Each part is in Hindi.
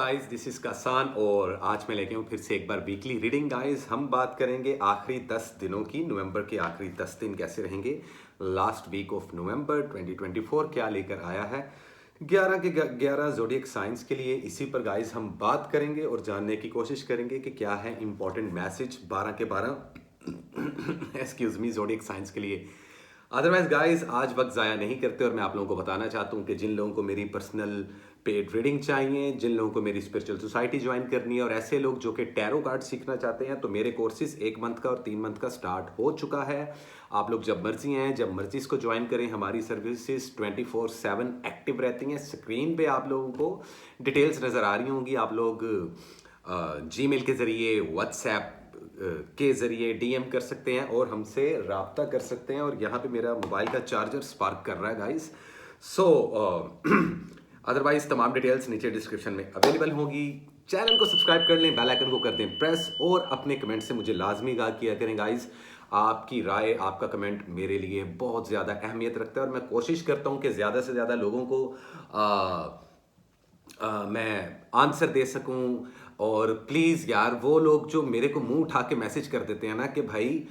गाइस, दिस इज कसान और आज मैं लेके हूँ फिर से एक बार वीकली रीडिंग। गाइस, हम बात करेंगे आखिरी 10 दिनों की। नवंबर के आखिरी 10 दिन कैसे रहेंगे, लास्ट वीक ऑफ नवंबर 2024 क्या लेकर आया है 11 के 11 ज़ोडिएक साइंस के लिए। इसी पर गाइस हम बात करेंगे और जानने की कोशिश करेंगे कि क्या है इंपॉर्टेंट मैसेज 12 के 12 एक्सक्यूज मी ज़ोडिएक साइंस के लिए। अदरवाइज गाइस, आज वक्त ज़ाया नहीं करते और मैं आप लोगों को बताना चाहता हूँ कि जिन लोगों को मेरी पर्सनल पेड रीडिंग चाहिए, जिन लोगों को मेरी स्पिरिचुअल सोसाइटी ज्वाइन करनी है और ऐसे लोग जो कि टैरो कार्ड सीखना चाहते हैं, तो मेरे कोर्सेज 1 मंथ का और 3 मंथ का स्टार्ट हो चुका है। आप लोग जब मर्जी हैं, जब मर्जी इसको ज्वाइन करें। हमारी सर्विसेज 24/7 एक्टिव रहती हैं। स्क्रीन पे आप लोगों को डिटेल्स नज़र आ रही होंगी। आप लोग जीमेल के ज़रिए, व्हाट्सएप के ज़रिए डीएम कर सकते हैं और हमसे राब्ता कर सकते हैं। और यहाँ पे मेरा मोबाइल का चार्जर स्पार्क कर रहा है गाइस। सो अदरवाइज तमाम डिटेल्स नीचे डिस्क्रिप्शन में अवेलेबल होगी। चैनल को सब्सक्राइब कर लें, बेल आइकन को कर दें प्रेस और अपने कमेंट से मुझे लाजमी आगाह किया करें गाइस। आपकी राय, आपका कमेंट मेरे लिए बहुत ज़्यादा अहमियत रखता है और मैं कोशिश करता हूँ कि ज़्यादा से ज़्यादा लोगों को मैं आंसर दे सकूं। और प्लीज़ यार, वो लोग जो मेरे को मुंह उठा के मैसेज कर देते हैं ना कि भाई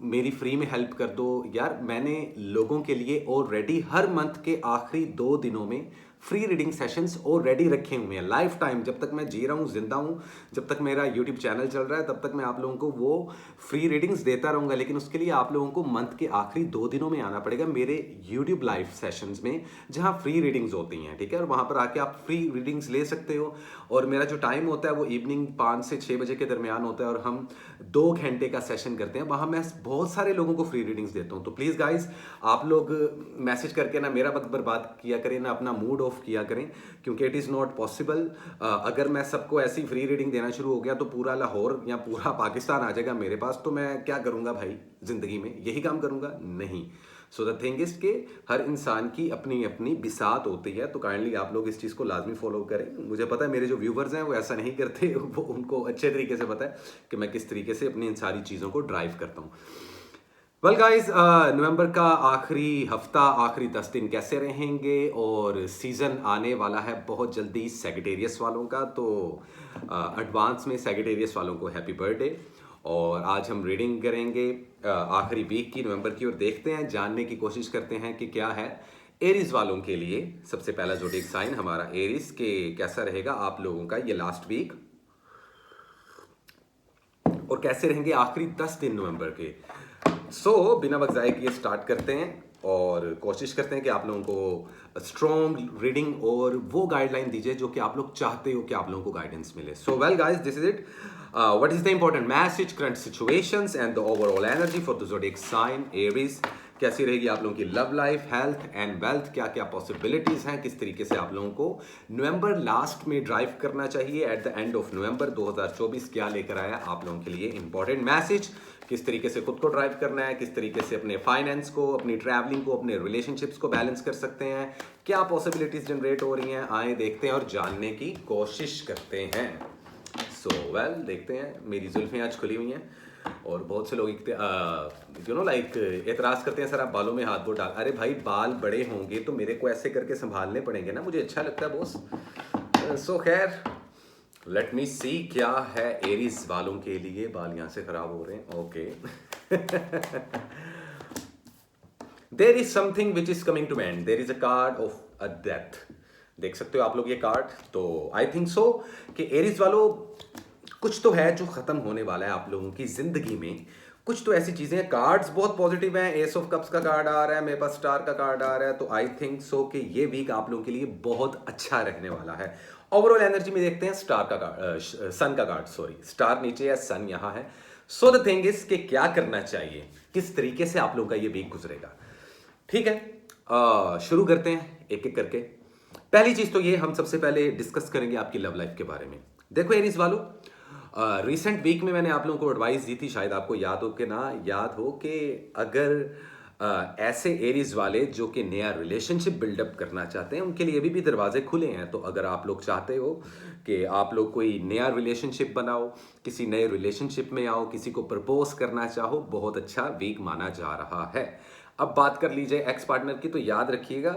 मेरी फ्री में हेल्प कर दो, यार मैंने लोगों के लिए ऑलरेडी हर मंथ के आखिरी 2 दिनों में फ्री रीडिंग सेशंस ऑलरेडी रखे हुए हैं। लाइफ टाइम जब तक मैं जी रहा हूँ, जिंदा हूँ, जब तक मेरा यूट्यूब चैनल चल रहा है, तब तक मैं आप लोगों को वो फ्री रीडिंग्स देता रहूँगा। लेकिन उसके लिए आप लोगों को मंथ के आखिरी 2 दिनों में आना पड़ेगा मेरे यूट्यूब लाइव सेशंस में, जहाँ फ्री रीडिंग्स होती हैं, ठीक है। और वहाँ पर आके आप फ्री रीडिंग्स ले सकते हो। और मेरा जो टाइम होता है वो इवनिंग 5 से 6 बजे के दरमियान होता है और हम 2 घंटे का सेशन करते हैं। वहाँ मैं बहुत सारे लोगों को फ्री रीडिंग्स देता हूँ। तो प्लीज़ गाइज, आप लोग मैसेज करके ना मेरा वक्त बर्बाद किया करें, ना अपना मूड ऑफ किया करें, क्योंकि इट इज़ नॉट पॉसिबल। अगर मैं सबको ऐसी फ्री रीडिंग देना शुरू हो गया तो पूरा लाहौर या पूरा पाकिस्तान आ जाएगा मेरे पास। तो मैं क्या करूँगा भाई ज़िंदगी में, यही काम करूँगा? नहीं। सो द थिंग इज के हर इंसान की अपनी अपनी बिसात होती है। तो काइंडली आप लोग इस चीज़ को लाजमी फॉलो करें। मुझे पता है मेरे जो व्यूवर्स हैं वो ऐसा नहीं करते, वो उनको अच्छे तरीके से पता है कि मैं किस तरीके से अपनी इन सारी चीज़ों को ड्राइव करता हूँ। वेल गाइस, नवंबर का आखिरी हफ्ता, आखिरी 10 दिन कैसे रहेंगे, और सीज़न आने वाला है बहुत जल्दी सैजिटेरियस वालों का। तो एडवांस में सैजिटेरियस वालों को हैप्पी बर्थडे। और आज हम रीडिंग करेंगे आखिरी वीक की, नवंबर की, और देखते हैं, जानने की कोशिश करते हैं कि क्या है एरीज वालों के लिए। सबसे पहला ज़ोडिएक साइन हमारा एरीज के कैसा रहेगा आप लोगों का ये लास्ट वीक, और कैसे रहेंगे आखिरी 10 दिन नवंबर के। बिना वक्त ज़ाया किए स्टार्ट करते हैं और कोशिश करते हैं कि आप लोगों को स्ट्रॉन्ग रीडिंग और वो गाइडलाइन दीजिए जो कि आप लोग चाहते हो कि आप लोगों को गाइडेंस मिले। So well guys, this is it. What is the important message, current situations and the overall energy for the zodiac sign Aries. कैसी रहेगी आप लोगों की love life, health and wealth, क्या क्या पॉसिबिलिटीज हैं, किस तरीके से आप लोगों को नवंबर लास्ट में ड्राइव करना चाहिए। Eight the end of November 2024 क्या लेकर आया आप लोगों के लिए इंपॉर्टेंट मैसेज, किस तरीके से खुद को ड्राइव करना है, किस तरीके से अपने फाइनेंस को, अपनी ट्रैवलिंग को, अपने रिलेशनशिप्स को बैलेंस कर सकते हैं, क्या पॉसिबिलिटीज जनरेट हो रही हैं। आए देखते हैं और जानने की कोशिश करते हैं। देखते हैं। मेरी जुल्फें आज खुली हुई हैं और बहुत से लोग लाइक एतराज़ करते हैं, सर आप बालों में हाथ वो डाल। अरे भाई, बाल बड़े होंगे तो मेरे को ऐसे करके संभालने पड़ेंगे ना, मुझे अच्छा लगता है बॉस। खैर, लेट मी सी क्या है एरीज वालों के लिए। बाल यहां से खराब हो रहे हैं, okay. There is something which is coming to end, there is a card of a death. देख सकते हो आप लोग ये कार्ड। तो आई थिंक सो कि एरीज वालों, कुछ तो है जो खत्म होने वाला है आप लोगों की जिंदगी में। कुछ तो ऐसी चीजें हैं। कार्ड्स बहुत पॉजिटिव हैं। एस ऑफ कप्स का कार्ड आ रहा है, मेरे पास स्टार का कार्ड आ रहा है। तो आई थिंक सो कि ये वीक आप लोगों के लिए बहुत अच्छा रहने वाला है। ओवरऑल एनर्जी में देखते हैं स्टार का कार्ड, सन का कार्ड, सॉरी, स्टार नीचे है, सन यहां है। सो द थिंग इज कि क्या करना चाहिए, किस तरीके से आप लोगों का ये वीक गुजरेगा। ठीक है, शुरू करते हैं एक एक करके। पहली चीज तो ये, हम सबसे पहले डिस्कस करेंगे आपकी लव लाइफ के बारे में। देखो एरीज वालों, रिसेंट वीक में मैंने आप लोगों को एडवाइस दी थी, शायद आपको याद हो कि ना याद हो, कि अगर ऐसे एरीज वाले जो कि नया रिलेशनशिप बिल्डअप करना चाहते हैं, उनके लिए भी दरवाजे खुले हैं। तो अगर आप लोग चाहते हो कि आप लोग कोई नया रिलेशनशिप बनाओ, किसी नए रिलेशनशिप में आओ, किसी को प्रपोज करना चाहो, बहुत अच्छा वीक माना जा रहा है। अब बात कर लीजिए एक्स पार्टनर की, तो याद रखिएगा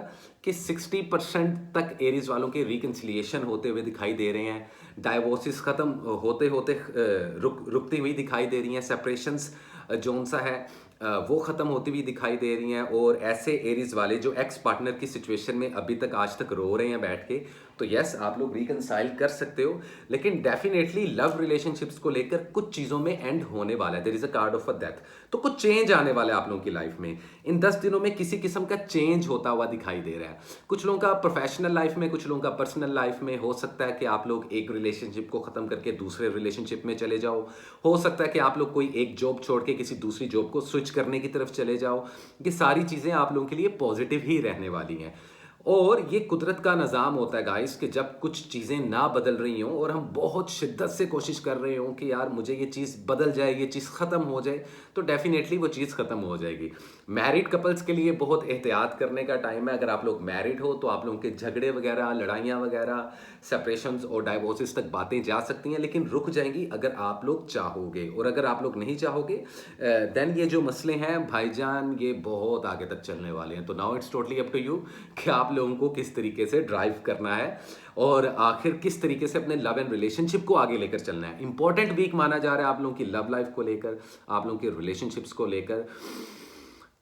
कि 60% तक एरीज वालों के रिकन्सिलिएशन होते हुए दिखाई दे रहे हैं, डाइवोर्सिस खत्म होते होते रुकती हुई दिखाई दे रही हैं, सेपरेशंस जोन सा है वो ख़त्म होती हुई दिखाई दे रही हैं। और ऐसे एरीज वाले जो एक्स पार्टनर की सिचुएशन में अभी तक आज तक रो रहे हैं बैठ के, तो यस आप लोग रिकनसाइल कर सकते हो, लेकिन डेफिनेटली लव रिलेशनशिप्स को लेकर कुछ चीज़ों में एंड होने वाला है। There is a card of a death, तो कुछ चेंज आने वाला है आप लोगों की लाइफ में। इन 10 दिनों में किसी किस्म का चेंज होता हुआ दिखाई दे रहा है। कुछ लोगों का प्रोफेशनल लाइफ में, कुछ लोगों का पर्सनल लाइफ में। हो सकता है कि आप लोग एक रिलेशनशिप को ख़त्म करके दूसरे रिलेशनशिप में चले जाओ। हो सकता है कि आप लोग कोई एक जॉब छोड़ के किसी दूसरी जॉब को स्विच करने की तरफ चले जाओ। ये सारी चीज़ें आप लोगों के लिए पॉजिटिव ही रहने वाली हैं। और ये कुदरत का निज़ाम होता है गाइस कि जब कुछ चीज़ें ना बदल रही हों और हम बहुत शिद्दत से कोशिश कर रहे हों कि यार मुझे ये चीज़ बदल जाए, ये चीज़ ख़त्म हो जाए, तो डेफिनेटली वो चीज़ ख़त्म हो जाएगी। मैरिड कपल्स के लिए बहुत एहतियात करने का टाइम है। अगर आप लोग मैरिड हो तो आप लोगों के झगड़े वगैरह, लड़ाइयाँ वगैरह, सेपरेशंस और डाइवोर्सेस तक बातें जा सकती हैं, लेकिन रुक जाएंगी अगर आप लोग चाहोगे। और अगर आप लोग नहीं चाहोगे देन ये जो मसले हैं भाईजान ये बहुत आगे तक चलने वाले हैं। तो now it's totally up to you कि आप लोगों को किस तरीके से ड्राइव करना है और आखिर किस तरीके से अपने लव एंड रिलेशनशिप को आगे लेकर चलना है। इंपॉर्टेंट वीक माना जा रहा है आप लोगों की लव लाइफ को लेकर, आप लोगों के रिलेशनशिप्स को लेकर।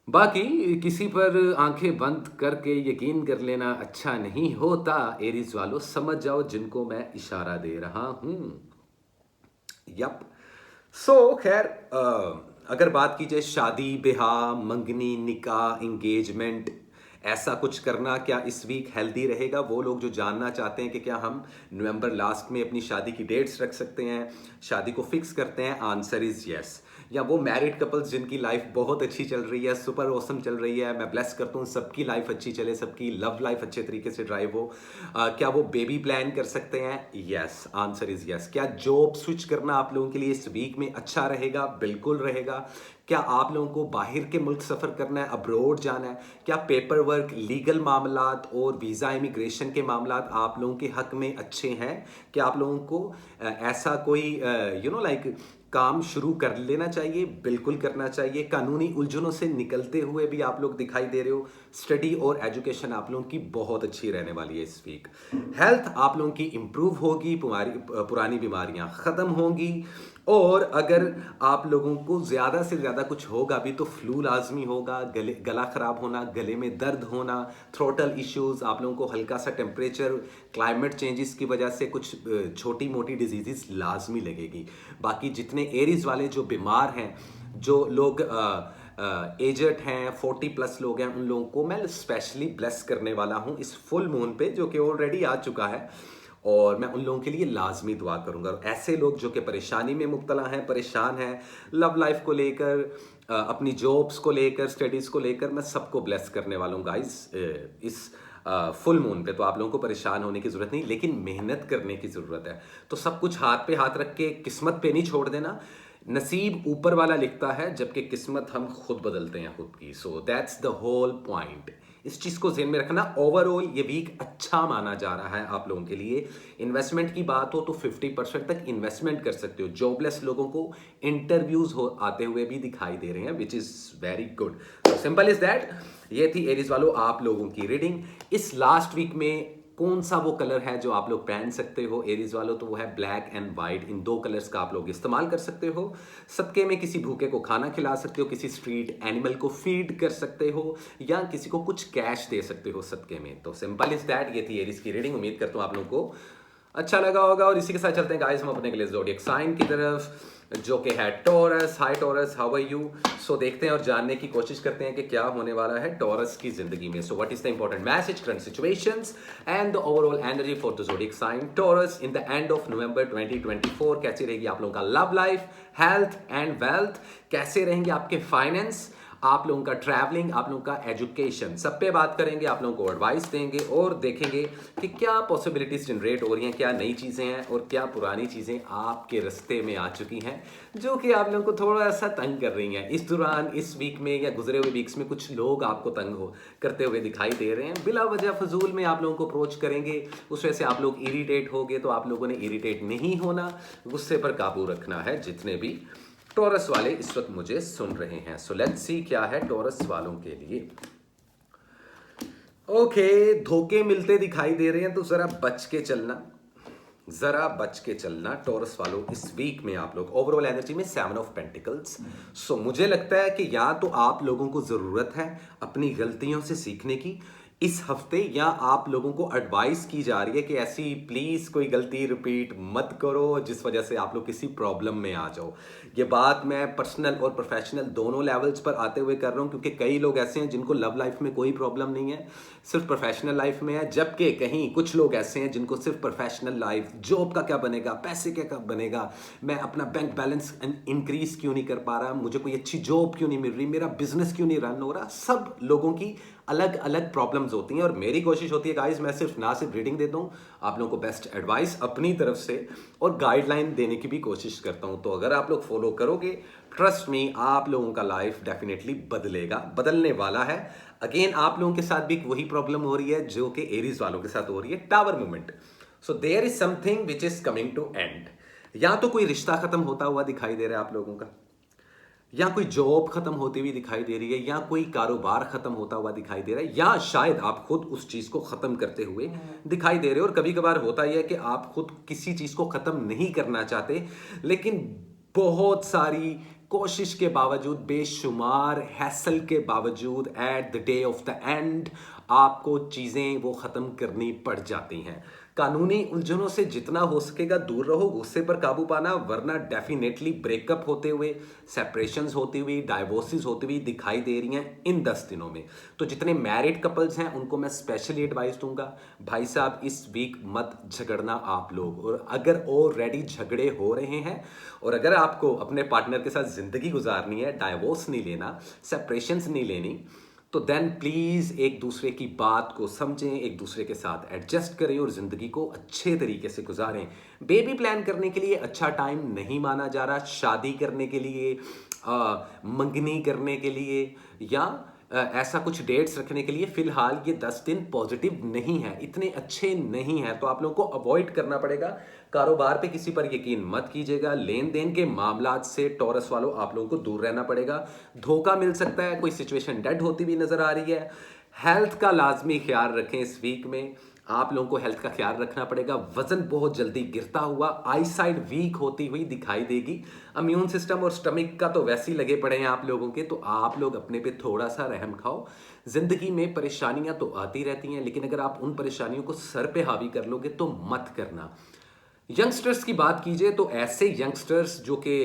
बाकी किसी पर आंखें बंद करके यकीन कर लेना अच्छा नहीं होता एरीज वालों, समझ जाओ जिनको मैं इशारा दे रहा हूं। यप। सो खैर अगर बात की जाए शादी ब्याह, मंगनी, निकाह, इंगेजमेंट, ऐसा कुछ करना क्या इस वीक हेल्दी रहेगा? वो लोग जो जानना चाहते हैं कि क्या हम नवंबर लास्ट में अपनी शादी की डेट्स रख सकते हैं, शादी को फिक्स करते हैं, आंसर इज यस। या वो मैरिड कपल्स जिनकी लाइफ बहुत अच्छी चल रही है, सुपर ऑसम चल रही है, मैं ब्लेस करता हूँ सबकी लाइफ अच्छी चले, सबकी लव लाइफ अच्छे तरीके से ड्राइव हो, क्या वो बेबी प्लान कर सकते हैं? Yes, answer is yes. क्या जॉब स्विच करना आप लोगों के लिए इस वीक में अच्छा रहेगा? बिल्कुल रहेगा। क्या आप लोगों को बाहर के मुल्क सफ़र करना है, अब्रोड जाना है? क्या पेपर वर्क, लीगल मामलात और वीज़ा इमिग्रेशन के मामलात आप लोगों के हक में अच्छे हैं? क्या आप लोगों को ऐसा कोई लाइक काम शुरू कर लेना चाहिए? बिल्कुल करना चाहिए। कानूनी उलझनों से निकलते हुए भी आप लोग दिखाई दे रहे हो। स्टडी और एजुकेशन आप लोगों की बहुत अच्छी रहने वाली है इस वीक। हेल्थ आप लोगों की इंप्रूव होगी, पुरानी बीमारियां ख़त्म होंगी। और अगर आप लोगों को ज़्यादा से ज़्यादा कुछ होगा भी तो फ्लू लाजमी होगा, गला ख़राब होना, गले में दर्द होना, थ्रोटल इश्यूज़, आप लोगों को हल्का सा टेम्परेचर, क्लाइमेट चेंजेस की वजह से कुछ छोटी मोटी डिजीज़ लाजमी लगेगी। बाकी जितने एरीज वाले जो बीमार हैं, जो लोग एजड हैं, 40+ लोग हैं, उन लोगों को मैं स्पेशली ब्लेस करने वाला हूं इस फुल मून पे, जो कि ऑलरेडी आ चुका है। और मैं उन लोगों के लिए लाजमी दुआ करूंगा। और ऐसे लोग जो कि परेशानी में मुब्तला हैं, परेशान हैं लव लाइफ को लेकर, अपनी जॉब्स को लेकर, स्टडीज़ को लेकर, मैं सबको ब्लेस करने वाला हूँ गाइस इस फुल मून पे। तो आप लोगों को परेशान होने की ज़रूरत नहीं, लेकिन मेहनत करने की ज़रूरत है। तो सब कुछ हाथ पे हाथ रख के किस्मत पे नहीं छोड़ देना। नसीब ऊपर वाला लिखता है, जबकि किस्मत हम खुद बदलते हैं खुद की। So that's the whole point. इस चीज़ को ज़हन में रखना। ओवरऑल ये वीक अच्छा माना जा रहा है आप लोगों के लिए। इन्वेस्टमेंट की बात हो तो 50% तक इन्वेस्टमेंट कर सकते हो। जॉबलेस लोगों को इंटरव्यूज हो आते हुए भी दिखाई दे रहे हैं, विच इज़ वेरी गुड। तो सिंपल इज दैट। ये थी एरीज वालों आप लोगों की रीडिंग। इस लास्ट वीक में कौन सा वो कलर है जो आप लोग पहन सकते हो एरीज वालों? तो वो है black and white. In 2 colours का आप लोग इस्तेमाल कर सकते हो। सदके में किसी भूखे को खाना खिला सकते हो, किसी स्ट्रीट एनिमल को फीड कर सकते हो, या किसी को कुछ कैश दे सकते हो सदके में। तो सिंपल इज दैट। ये थी एरीज की रीडिंग। उम्मीद करता हूँ आप लोगों को अच्छा लगा होगा। और इसी के साथ चलते हैं गाइस हम अपने के लिए ज़ोडिएक साइन की तरफ, जो कि है Taurus. Hi Taurus, how are you? So देखते हैं और जानने की कोशिश करते हैं कि क्या होने वाला है टॉरस की जिंदगी में। So what is the important message, current situations and the overall energy for the zodiac sign Taurus in the end of November 2024। कैसी रहेगी आप लोगों का love life, health and wealth? कैसे रहेंगे आपके फाइनेंस, आप लोगों का ट्रैवलिंग, आप लोगों का एजुकेशन? सब पे बात करेंगे, आप लोगों को एडवाइस देंगे और देखेंगे कि क्या पॉसिबिलिटीज जनरेट हो रही हैं, क्या नई चीज़ें हैं और क्या पुरानी चीज़ें आपके रास्ते में आ चुकी हैं जो कि आप लोगों को थोड़ा सा तंग कर रही हैं। इस दौरान, इस वीक में या गुजरे हुए वीक्स में कुछ लोग आपको तंग करते हुए दिखाई दे रहे हैं, बिला वजह फजूल में आप लोगों को अप्रोच करेंगे, उस वजह से आप लोग इरीटेट होगे। तो आप लोगों ने इरीटेट नहीं होना, गुस्से पर काबू रखना है जितने भी टॉरस वाले इस वक्त मुझे सुन रहे हैं, सो लेट्स सी क्या है टॉरस वालों के लिए। ओके, धोखे मिलते दिखाई दे रहे हैं तो जरा बच के चलना, जरा बच के चलना टॉरस वालों। इस वीक में आप लोग ओवरऑल एनर्जी में 7 ऑफ पेंटिकल्स, सो मुझे लगता है कि या तो आप लोगों को जरूरत है अपनी गलतियों से सीखने की इस हफ्ते, या आप लोगों को एडवाइस की जा रही है कि ऐसी प्लीज कोई गलती रिपीट मत करो जिस वजह से आप लोग किसी प्रॉब्लम में आ जाओ। ये बात मैं पर्सनल और प्रोफेशनल दोनों लेवल्स पर आते हुए कर रहा हूं, क्योंकि कई लोग ऐसे हैं जिनको लव लाइफ में कोई प्रॉब्लम नहीं है, सिर्फ प्रोफेशनल लाइफ में है, जबकि कहीं कुछ लोग ऐसे हैं जिनको सिर्फ प्रोफेशनल लाइफ, जॉब का क्या बनेगा, पैसे क्या कब बनेगा, मैं अपना बैंक बैलेंस इंक्रीज क्यों नहीं कर पा रहा, मुझे कोई अच्छी जॉब क्यों नहीं मिल रही, मेरा बिजनेस क्यों नहीं रन हो रहा। सब लोगों की अलग अलग प्रॉब्लम्स होती हैं और मेरी कोशिश होती है गाइस, मैं सिर्फ ना सिर्फ रीडिंग देता हूं, आप लोगों को बेस्ट एडवाइस अपनी तरफ से और गाइडलाइन देने की भी कोशिश करता हूं। तो अगर आप लोग फॉलो करोगे, ट्रस्ट मी, आप लोगों का लाइफ डेफिनेटली बदलेगा, बदलने वाला है। अगेन आप लोगों के साथ भी वही प्रॉब्लम हो रही है जो कि एरीज वालों के साथ हो रही है, tower movement. So there is something which is coming to end. या तो कोई रिश्ता खत्म होता हुआ दिखाई दे रहा है आप लोगों का, या कोई जॉब खत्म होती हुई दिखाई दे रही है, या कोई कारोबार खत्म होता हुआ दिखाई दे रहा है, या शायद आप खुद उस चीज को खत्म करते हुए दिखाई दे रहे हो। और कभी कभार होता ही है कि आप खुद किसी चीज को खत्म नहीं करना चाहते, लेकिन बहुत सारी कोशिश के बावजूद, बेशुमार हैसल के बावजूद, eight the day of the and आपको चीजें वो खत्म करनी पड़ जाती हैं। कानूनी उलझनों से जितना हो सकेगा दूर रहो, गुस्से पर काबू पाना, वरना डेफिनेटली ब्रेकअप होते हुए, सेपरेशंस होती हुई, डाइवोर्सेस होती हुई दिखाई दे रही हैं इन 10 दिनों में। तो जितने मैरिड कपल्स हैं उनको मैं स्पेशली एडवाइस दूंगा, भाई साहब इस वीक मत झगड़ना आप लोग। और अगर ऑलरेडी झगड़े हो रहे हैं और अगर आपको अपने पार्टनर के साथ जिंदगी गुजारनी है, डाइवोर्स नहीं लेना, सेपरेशंस नहीं लेनी, तो देन प्लीज एक दूसरे की बात को समझें, एक दूसरे के साथ एडजस्ट करें और जिंदगी को अच्छे तरीके से गुजारें। बेबी प्लान करने के लिए अच्छा टाइम नहीं माना जा रहा, शादी करने के लिए, मंगनी करने के लिए, या ऐसा कुछ डेट्स रखने के लिए फिलहाल ये 10 दिन पॉजिटिव नहीं है, इतने अच्छे नहीं है, तो आप लोगों को अवॉइड करना पड़ेगा। कारोबार पे किसी पर यकीन मत कीजिएगा, लेन देन के मामलात से टॉरस वालों आप लोगों को दूर रहना पड़ेगा। धोखा मिल सकता है, कोई सिचुएशन डेड होती भी नजर आ रही है। हेल्थ का लाजमी ख्याल रखें, इस वीक में आप लोगों को हेल्थ का ख्याल रखना पड़ेगा। वजन बहुत जल्दी गिरता हुआ, आई साइड वीक होती हुई दिखाई देगी। इम्यून सिस्टम और स्टमक का तो वैसे ही लगे पड़े हैं आप लोगों के, तो आप लोग अपने पे थोड़ा सा रहम खाओ। जिंदगी में परेशानियां तो आती रहती हैं, लेकिन अगर आप उन परेशानियों को सर पे हावी कर लोगे तो मत करना। यंगस्टर्स की बात कीजिए तो ऐसे यंगस्टर्स जो कि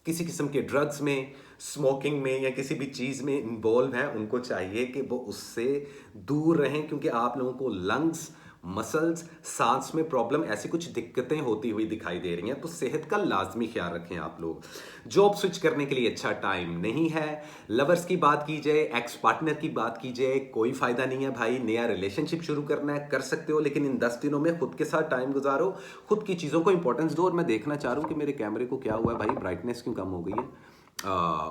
किसी किस्म के ड्रग्स में, स्मोकिंग में या किसी भी चीज़ में इन्वॉल्व हैं, उनको चाहिए कि वो उससे दूर रहें, क्योंकि आप लोगों को लंग्स, मसल्स, सांस में प्रॉब्लम, ऐसी कुछ दिक्कतें होती हुई दिखाई दे रही हैं। तो सेहत का लाजमी ख्याल रखें आप लोग। जॉब स्विच करने के लिए अच्छा टाइम नहीं है। लवर्स की बात की जाए, एक्स पार्टनर की बात की जाए, कोई फायदा नहीं है भाई। नया रिलेशनशिप शुरू करना है कर सकते हो, लेकिन इन 10 दिनों में खुद के साथ टाइम गुजारो, खुद की चीज़ों को इंपॉर्टेंस दो। और मैं देखना चाह रहा हूँ कि मेरे कैमरे को क्या हुआ है भाई, ब्राइटनेस क्यों कम हो गई है।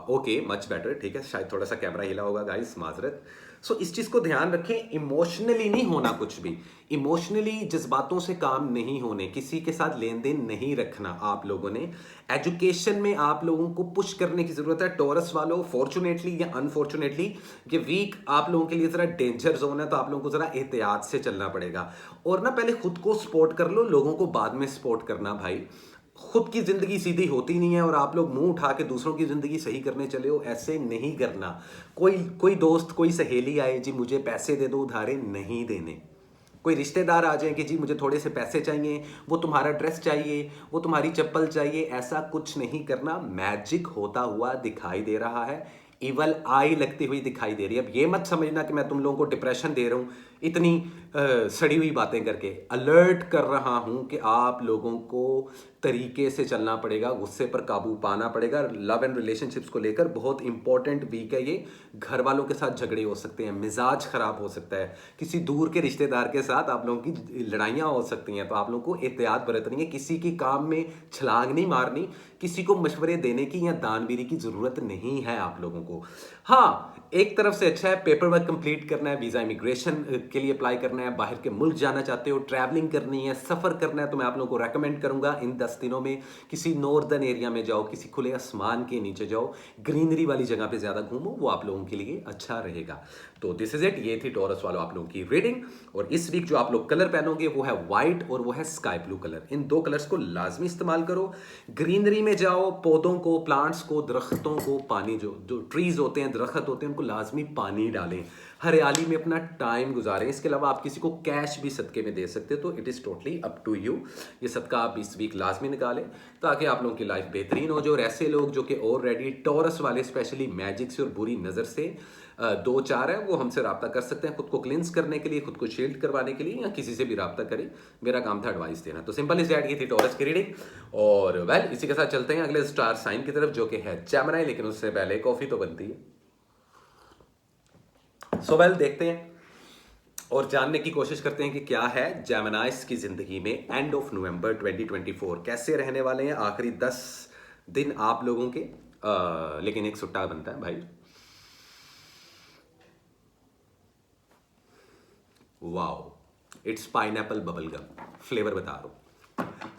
ओके, मच बेटर, ठीक है, शायद थोड़ा सा कैमरा हिला होगा गाइस, माजरत। सो इस चीज़ को ध्यान रखें, इमोशनली नहीं होना कुछ भी, इमोशनली जज्बातों से काम नहीं होने, किसी के साथ लेन देन नहीं रखना आप लोगों ने। एजुकेशन में आप लोगों को पुश करने की ज़रूरत है टॉरस वालों। फॉर्चुनेटली या अनफॉर्चुनेटली ये वीक आप लोगों के लिए ज़रा डेंजर जोन है, तो आप लोगों को ज़रा एहतियात से चलना पड़ेगा। और ना पहले खुद को सपोर्ट कर लो, लोगों को बाद में सपोर्ट करना भाई। खुद की जिंदगी सीधी होती नहीं है और आप लोग मुंह उठा के दूसरों की जिंदगी सही करने चले हो, ऐसे नहीं करना। कोई दोस्त, कोई सहेली आए जी मुझे पैसे दे दो, उधारे नहीं देने। कोई रिश्तेदार आ जाए कि जी मुझे थोड़े से पैसे चाहिए, वो तुम्हारा ड्रेस चाहिए, वो तुम्हारी चप्पल चाहिए, ऐसा कुछ नहीं करना। मैजिक होता हुआ दिखाई दे रहा है, इवल आई लगती हुई दिखाई दे रही है। अब ये मत समझना कि मैं तुम लोगों को डिप्रेशन दे रहा हूँ इतनी सड़ी हुई बातें करके। अलर्ट कर रहा हूँ कि आप लोगों को तरीके से चलना पड़ेगा, गुस्से पर काबू पाना पड़ेगा। लव एंड रिलेशनशिप्स को लेकर बहुत इंपॉर्टेंट वीक है ये। घर वालों के साथ झगड़े हो सकते हैं, मिजाज खराब हो सकता है, किसी दूर के रिश्तेदार के साथ आप लोगों की लड़ाइयाँ हो सकती हैं, तो आप लोगों को एहतियात बरतनी है। किसी की काम में छलांग नहीं मारनी, किसी को मशवरे देने की या दानवीरी की जरूरत नहीं है आप लोगों को। हाँ, एक तरफ से अच्छा है, पेपर वर्क कंप्लीट करना है, वीजा इमिग्रेशन के लिए अप्लाई करना है, बाहर के मुल्क जाना चाहते हो, ट्रैवलिंग करनी है, सफ़र करना है, तो मैं आप लोगों को रेकमेंड करूंगा इन 10 दिनों में किसी नॉर्दर्न एरिया में जाओ, किसी खुले आसमान के नीचे जाओ, ग्रीनरी वाली जगह पे ज़्यादा घूमो, वो आप लोगों के लिए अच्छा रहेगा। तो दिस इज इट, ये थी टॉरस वालों आप लोगों की रीडिंग। और इस वीक जो आप लोग कलर पहनोगे वो है व्हाइट और वो है स्काई ब्लू कलर। इन दो कलर्स को लाजमी इस्तेमाल करो। ग्रीनरी में जाओ, पौधों को, प्लांट्स को, दरख्तों को पानी, जो जो ट्रीज होते हैं, दरख्त होते हैं, उनको लाजमी पानी डालें, हरियाली में अपना टाइम गुजारें। इसके अलावा आप किसी को कैश भी सदके में दे सकते हो, तो it is totally up to you. ये सदका आप इस वीक लाजमी निकालें ताकि आप लोगों की लाइफ बेहतरीन हो जाए। और ऐसे लोग जो कि ऑलरेडी टॉरस वाले स्पेशली मैजिक से और बुरी नज़र से दो चार है, वो हमसे रब्ता कर सकते हैं खुद को क्लिंस करने के लिए, खुद को शील्ड करवाने के लिए, या किसी से भी रब्ता करें। मेरा काम था एडवाइस देना। तो सिंपल इज दैट, ये थी टॉरस की रीडिंग। और वेल इसी के साथ चलते हैं अगले स्टार साइन की तरफ जो कि है जेमिनी, लेकिन उससे पहले कॉफी तो बनती है। सो वेल देखते हैं और जानने की कोशिश करते हैं कि क्या है जेमिनीज की जिंदगी में एंड ऑफ नवंबर 2024 कैसे रहने वाले हैं आखिरी 10 दिन आप लोगों के। लेकिन एक सुट्टा बनता है भाई, wow, it's pineapple bubble gum flavour बता रहा हूं।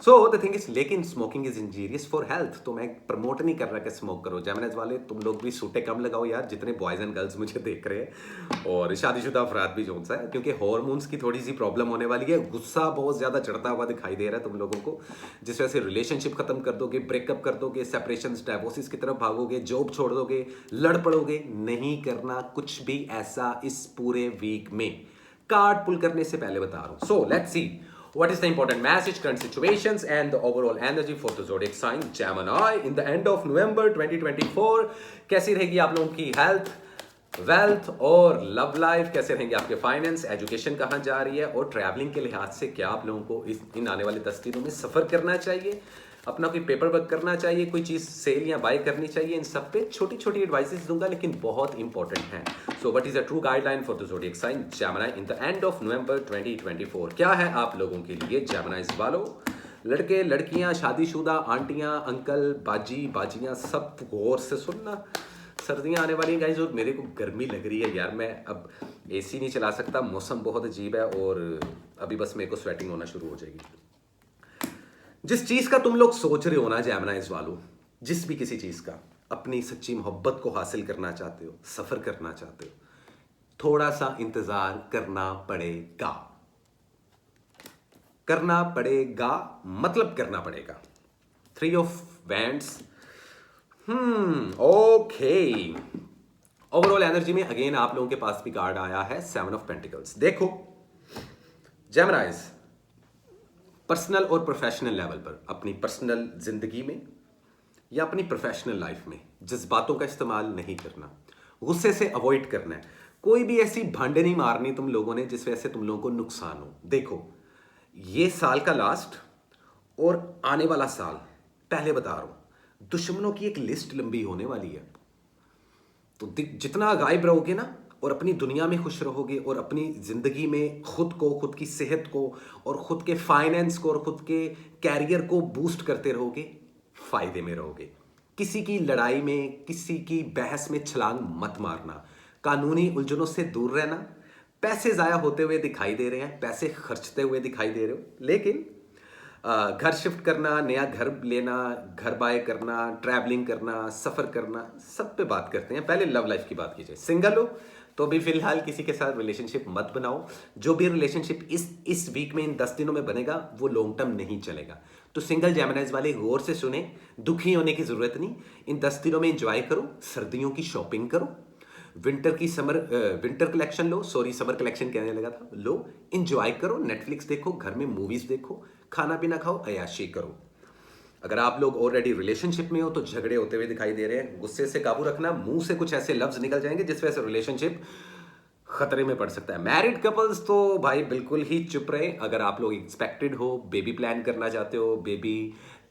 सो द थिंग इज, लेकिन smoking is injurious for health, तो मैं प्रमोट नहीं कर रहा कि स्मोक करो। जेमिनीज वाले तुम लोग भी सूटे कम लगाओ यार, जितने बॉयज एंड गर्ल्स मुझे देख रहे हैं, और शादीशुदा अफराद भी जो सा है, क्योंकि हॉर्मोन्स की थोड़ी सी प्रॉब्लम होने वाली है। गुस्सा बहुत ज्यादा चढ़ता हुआ दिखाई दे रहा है तुम लोगों को, जिस वजह से रिलेशनशिप खत्म कर दोगे, ब्रेकअप कर दोगे, सेपरेशन डाइवोर्सिस की तरफ भागोगे, जॉब छोड़ दोगे, लड़ पड़ोगे। नहीं करना कुछ भी ऐसा इस पूरे वीक में, कार्ड पुल करने से पहले बता रहा हूं। सो let's C what is the important message, current situations and the overall energy for the zodiac sign Gemini in the end of November 2024। कैसी रहेगी आप लोगों की हेल्थ, वेल्थ और लव लाइफ, कैसे रहेंगे आपके फाइनेंस, एजुकेशन कहाँ जा रही है, और ट्रैवलिंग के लिहाज से क्या आप लोगों को इन आने वाले 10 दिनों में सफर करना चाहिए, अपना कोई पेपर वर्क करना चाहिए, कोई चीज सेल या बाय करनी चाहिए। इन सब पे छोटी छोटी एडवाइसेस दूंगा, लेकिन बहुत इंपॉर्टेंट है। So what is a true guideline for the zodiac sign Gemini in the end of November 2024? क्या है आप लोगों के लिए जेमिनीज वालों, लड़के लड़कियां, शादीशुदा, आंटियां, अंकल, बाजी बाजियां, सब गौर से सुनना। सर्दियां आने वाली हैं गाइस, और मेरे को गर्मी लग रही है यार, मैं अब एसी नहीं चला सकता, मौसम बहुत अजीब है, और अभी बस मेरे को स्वेटिंग होना शुरू हो जाएगी। जिस चीज का तुम लोग सोच रहे हो ना जेमिनीज वालों, जिस भी किसी चीज का, अपनी सच्ची मोहब्बत को हासिल करना चाहते हो, सफर करना चाहते हो, थोड़ा सा इंतजार करना पड़ेगा। करना पड़ेगा मतलब करना पड़ेगा। 3 of wands, okay. Overall energy में अगेन आप लोगों के पास भी कार्ड आया है 7 ऑफ पेंटिकल्स। देखो जेमिनीज, पर्सनल और प्रोफेशनल लेवल पर, अपनी पर्सनल जिंदगी में या अपनी प्रोफेशनल लाइफ में जज्बातों का इस्तेमाल नहीं करना, गुस्से से अवॉइड करना है। कोई भी ऐसी भांडे नहीं मारनी तुम लोगों ने जिस वजह से तुम लोगों को नुकसान हो। देखो ये साल का लास्ट और आने वाला साल, पहले बता रहा हूं, दुश्मनों की एक लिस्ट लंबी होने वाली है। तो जितना गायब रहोगे ना, और अपनी दुनिया में खुश रहोगे, और अपनी जिंदगी में खुद को, खुद की सेहत को, और खुद के फाइनेंस को, और खुद के कैरियर को बूस्ट करते रहोगे, फायदे में रहोगे। किसी की लड़ाई में, किसी की बहस में छलांग मत मारना, कानूनी उलझनों से दूर रहना। पैसे जाया होते हुए दिखाई दे रहे हैं, पैसे खर्चते हुए दिखाई दे रहे हो, लेकिन घर शिफ्ट करना, नया घर लेना, घर बाय करना, ट्रैवलिंग करना, सफर करना, सब पे बात करते हैं। पहले लव लाइफ की बात कीजिए। सिंगल हो तो भी फिलहाल किसी के साथ रिलेशनशिप मत बनाओ। जो भी रिलेशनशिप इस वीक में, इन 10 दिनों में बनेगा, वो लॉन्ग टर्म नहीं चलेगा। तो सिंगल जेमिनीज वाले गौर से सुने, दुखी होने की जरूरत नहीं। इन 10 दिनों में एंजॉय करो, सर्दियों की शॉपिंग करो, विंटर कलेक्शन लो, सॉरी समर कलेक्शन कहने लगा था, लो, एंजॉय करो, नेटफ्लिक्स देखो, घर में मूवीज देखो, खाना पीना खाओ, अयाशी करो। अगर आप लोग ऑलरेडी रिलेशनशिप में हो तो झगड़े होते हुए दिखाई दे रहे हैं, गुस्से से काबू रखना, मुंह से कुछ ऐसे लफ्ज निकल जाएंगे जिस वजह से रिलेशनशिप खतरे में पड़ सकता है। मैरिड कपल्स तो भाई बिल्कुल ही चुप रहे। अगर आप लोग एक्सपेक्टेड हो, बेबी प्लान करना चाहते हो, बेबी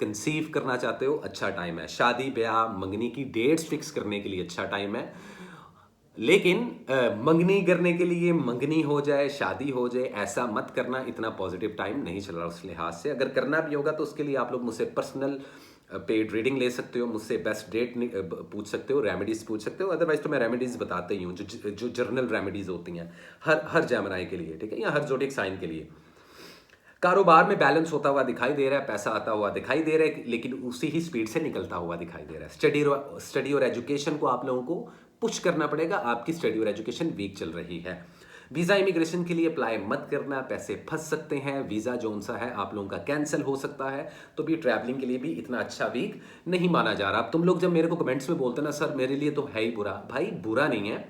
कंसीव करना चाहते हो, अच्छा टाइम है। शादी ब्याह मंगनी की डेट्स फिक्स करने के लिए अच्छा टाइम है, लेकिन मंगनी करने के लिए मंगनी हो जाए, शादी हो जाए, ऐसा मत करना। इतना पॉजिटिव टाइम नहीं चल रहा उस लिहाज से। अगर करना भी होगा तो उसके लिए आप लोग मुझसे पर्सनल पेड रीडिंग ले सकते हो, मुझसे बेस्ट डेट पूछ सकते हो, रेमेडीज पूछ सकते हो। अदरवाइज तो मैं रेमेडीज बताते ही हूँ, जो जर्नल रेमेडीज होती हैं हर जेमिनी के लिए, ठीक है, या हर ज़ोडिएक साइन के लिए। कारोबार में बैलेंस होता हुआ दिखाई दे रहा है, पैसा आता हुआ दिखाई दे रहा है, लेकिन उसी ही स्पीड से निकलता हुआ दिखाई दे रहा है। स्टडी और एजुकेशन को आप लोगों को पुश करना पड़ेगा, आपकी स्टडी और एजुकेशन वीक चल रही है। वीज़ा इमिग्रेशन के लिए अप्लाई मत करना, पैसे फंस सकते हैं। वीज़ा जो सा है आप लोगों का कैंसिल हो सकता है, तो भी ट्रैवलिंग के लिए भी इतना अच्छा वीक नहीं माना जा रहा। अब तुम लोग जब मेरे को कमेंट्स में बोलते ना सर मेरे लिए तो है ही बुरा, भाई बुरा नहीं है।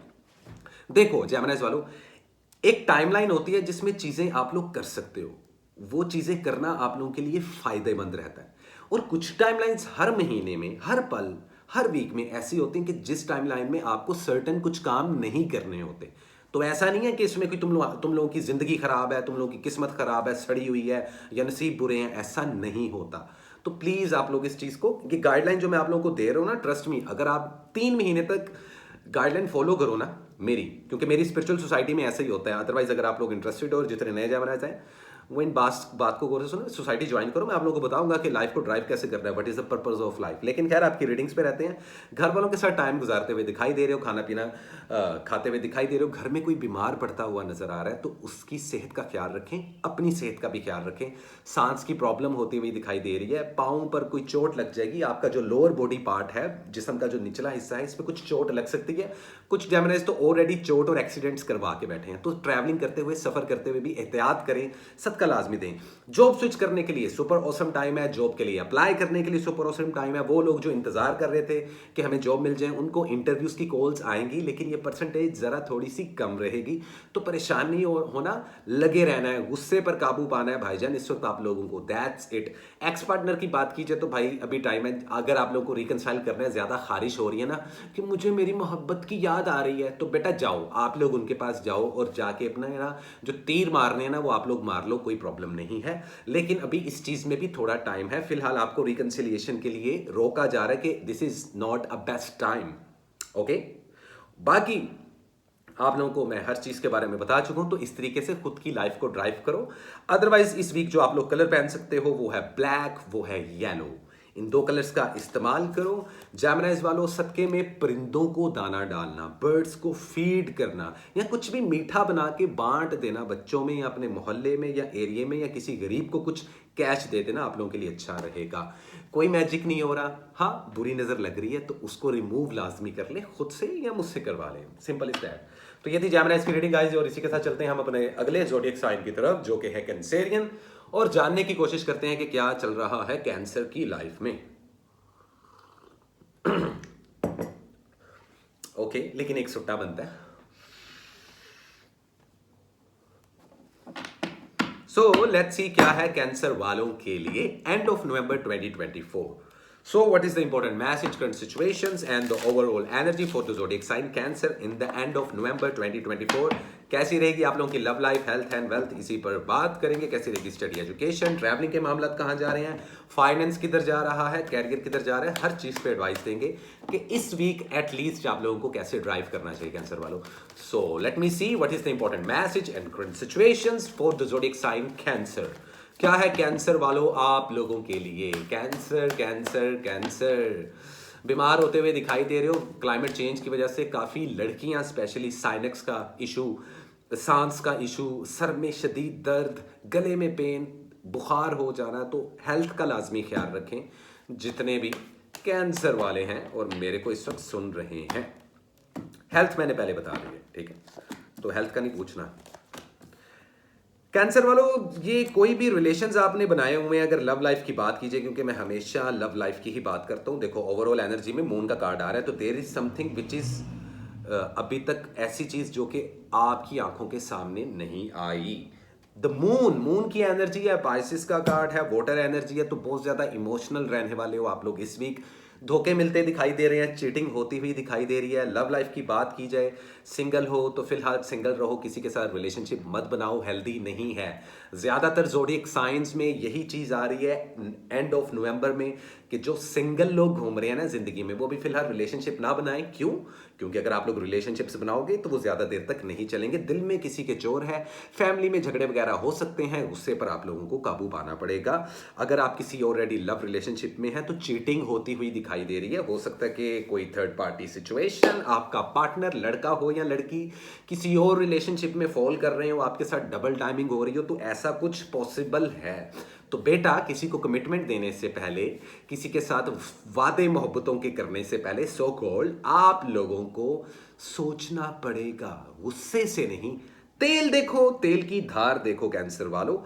देखो जेमिनीज वालों, एक टाइमलाइन होती है जिसमें चीज़ें आप लोग कर सकते हो, वो चीज़ें करना आप लोगों के लिए फायदेमंद रहता है। और कुछ टाइमलाइंस हर महीने में, हर पल, हर वीक में ऐसी होती हैं कि जिस टाइमलाइन में आपको सर्टेन कुछ काम नहीं करने होते। तो ऐसा नहीं है कि इसमें कोई तुम लोगों की ज़िंदगी ख़राब है, तुम लोगों की किस्मत ख़राब है, सड़ी हुई है, या नसीब बुरे हैं, ऐसा नहीं होता। तो प्लीज़ आप लोग इस चीज़ को, ये गाइडलाइन जो मैं आप लोगों को दे रहा हूँ ना, ट्रस्ट मी, अगर आप 3 महीने तक गाइडलाइन फॉलो करो ना मेरी, क्योंकि मेरी स्पिरिचुअल सोसाइटी में ऐसा ही होता है। अदरवाइज अगर आप लोग इंटरेस्टेड हो और जितने नए जैमनाइज हैं वो इन बात को गौर से सुनो, सोसाइटी ज्वाइन करो, मैं आप लोगों को बताऊंगा कि लाइफ को ड्राइव कैसे करना है, what is the purpose of life. लेकिन खैर आपकी रीडिंग्स पे रहते हैं, घर वालों के साथ टाइम गुजारते हुए दिखाई दे रहे हो, खाना पीना खाते हुए दिखाई दे रहे हो, घर में कोई बीमार पड़ता हुआ नजर आ रहा है, तो उसकी सेहत का ख्याल रखें, अपनी सेहत का भी ख्याल रखें। सांस की प्रॉब्लम होती हुई दिखाई दे रही है, पाँव पर कोई चोट लग जाएगी, आपका जो लोअर बॉडी पार्ट है, जिस्म का जो निचला हिस्सा है, इस पर कुछ चोट लग सकती है। कुछ जेमिनीज तो ऑलरेडी चोट और एक्सीडेंट्स करवा के बैठे हैं, तो ट्रैवलिंग करते हुए, सफर करते हुए भी एहतियात करें, सदका लाजमी दें। जॉब स्विच करने के लिए सुपर ऑसम टाइम है, जॉब के लिए अप्लाई करने के लिए सुपर ऑसम टाइम है। वो लोग जो इंतजार कर रहे थे कि हमें जॉब मिल जाए, उनको इंटरव्यूज की कॉल्स आएंगी, लेकिन ये परसेंटेज जरा थोड़ी सी कम रहेगी, तो परेशान नहीं होना, लगे रहना है, गुस्से पर काबू पाना है भाईजान इस वक्त आप लोगों को। That's it. एक्स पार्टनर की बात कीजिए तो भाई अभी टाइम है, अगर आप लोगों को रिकनसाइल करना है, ज्यादा खारिश हो रही है ना कि मुझे मेरी मोहब्बत की याद आ रही है, तो बेटा जाओ, आप लोग उनके पास जाओ और जाके अपना ना जो तीर मारने हैं ना वो आप लोग मार लो, कोई प्रॉब्लम नहीं है। लेकिन अभी इस चीज में भी थोड़ा टाइम है। फिलहाल आपको रिकंसिलिएशन के लिए रोका जा रहा है कि this is not a best time. Okay, बाकी आप लोगों को मैं हर चीज के बारे में बता चुका हूं, तो इस तरीके से खुद की लाइफ को ड्राइव करो। अदरवाइज इस वीक जो आप लोग कलर पहन सकते हो वो है ब्लैक, वो है येलो, इन 2 कलर्स का इस्तेमाल करो। जेमिनीज वालों, सदके में परिंदों को दाना डालना, बर्ड्स को फीड करना, या कुछ भी मीठा बना के बांट देना बच्चों में, या अपने मोहल्ले में या एरिया में, या किसी गरीब को कुछ कैश दे देना, आप लोगों के लिए अच्छा रहेगा। कोई मैजिक नहीं हो रहा, हाँ बुरी नजर लग रही है तो उसको रिमूव लाजमी कर ले, खुद से या मुझसे करवा ले, सिंपल इज दैट। तो ये थी जेमिनीज की रीडिंग गाइस, और इसी के साथ चलते हैं हम अपने अगले ज़ोडिएक साइन की तरफ, जो कि है कैंसेरियन, और जानने की कोशिश करते हैं कि क्या चल रहा है कैंसर की लाइफ में। ओके, लेकिन एक सुट्टा बनता है। सो लेट्स सी क्या है कैंसर वालों के लिए and of November 2024। So what is the important message, current situations and the overall energy for the zodiac sign Cancer in the end of November 2024? कैसी रहेगी आप लोगों की love life, health and wealth, इसी पर बात करेंगे। कैसी रहेगी स्टडी, एजुकेशन, ट्रैवलिंग के मामला कहाँ जा रहे हैं, फाइनेंस किधर जा रहा है, कैरियर किधर जा रहा है, हर चीज़ पे एडवाइस देंगे कि इस वीक एटलीस्ट आप लोगों को कैसे ड्राइव करना चाहिए कैंसर वालों। So let me see what is the important message and current situations for the zodiac sign Cancer. क्या है कैंसर वालों आप लोगों के लिए। कैंसर कैंसर कैंसर बीमार होते हुए दिखाई दे रहे हो क्लाइमेट चेंज की वजह से। काफ़ी लड़कियां स्पेशली साइनक्स का इशू, सांस का इशू, सर में शदीद दर्द, गले में पेन, बुखार हो जाना, तो हेल्थ का लाजमी ख्याल रखें जितने भी कैंसर वाले हैं और मेरे को इस वक्त सुन रहे हैं। हेल्थ मैंने पहले बता दी है, ठीक है, तो हेल्थ का नहीं पूछना। कैंसर वालों, ये कोई भी रिलेशंस आपने बनाए हुए हैं, अगर लव लाइफ की बात कीजिए, क्योंकि मैं हमेशा लव लाइफ की ही बात करता हूँ। देखो ओवरऑल एनर्जी में मून का कार्ड आ रहा है, तो there is something which is अभी तक ऐसी चीज जो कि आपकी आंखों के सामने नहीं आई। द मून की एनर्जी है, पाइसिस का कार्ड है, वाटर एनर्जी है, तो बहुत ज्यादा इमोशनल रहने वाले हो आप लोग इस वीक। धोखे मिलते दिखाई दे रहे हैं, चीटिंग होती हुई दिखाई दे रही है। लव लाइफ की बात की जाए, सिंगल हो तो फिलहाल सिंगल रहो, किसी के साथ रिलेशनशिप मत बनाओ, हेल्दी नहीं है। ज़्यादातर ज़ोडिएक साइंस में यही चीज़ आ रही है एंड ऑफ नवंबर में, कि जो सिंगल लोग घूम रहे हैं ना ज़िंदगी में, वो भी फिलहाल रिलेशनशिप ना बनाएं। क्यों? क्योंकि अगर आप लोग रिलेशनशिप्स बनाओगे तो वो ज़्यादा देर तक नहीं चलेंगे। दिल में किसी के चोर है, फैमिली में झगड़े वगैरह हो सकते हैं, गुस्से पर आप लोगों को काबू पाना पड़ेगा। अगर आप किसी ऑलरेडी लव रिलेशनशिप में हैं तो चीटिंग होती हुई दिखाई दे रही है। हो सकता है कि कोई थर्ड पार्टी सिचुएशन, आपका पार्टनर लड़का हो या लड़की किसी और रिलेशनशिप में फॉल कर रहे हो, आपके साथ डबल टाइमिंग हो रही हो, तो ऐसा कुछ पॉसिबल है। तो बेटा, किसी को कमिटमेंट देने से पहले, किसी के साथ वादे मोहब्बतों के करने से पहले सो कॉल्ड आप लोगों को सोचना पड़ेगा, गुस्से से नहीं। तेल देखो, तेल की धार देखो कैंसर वालों।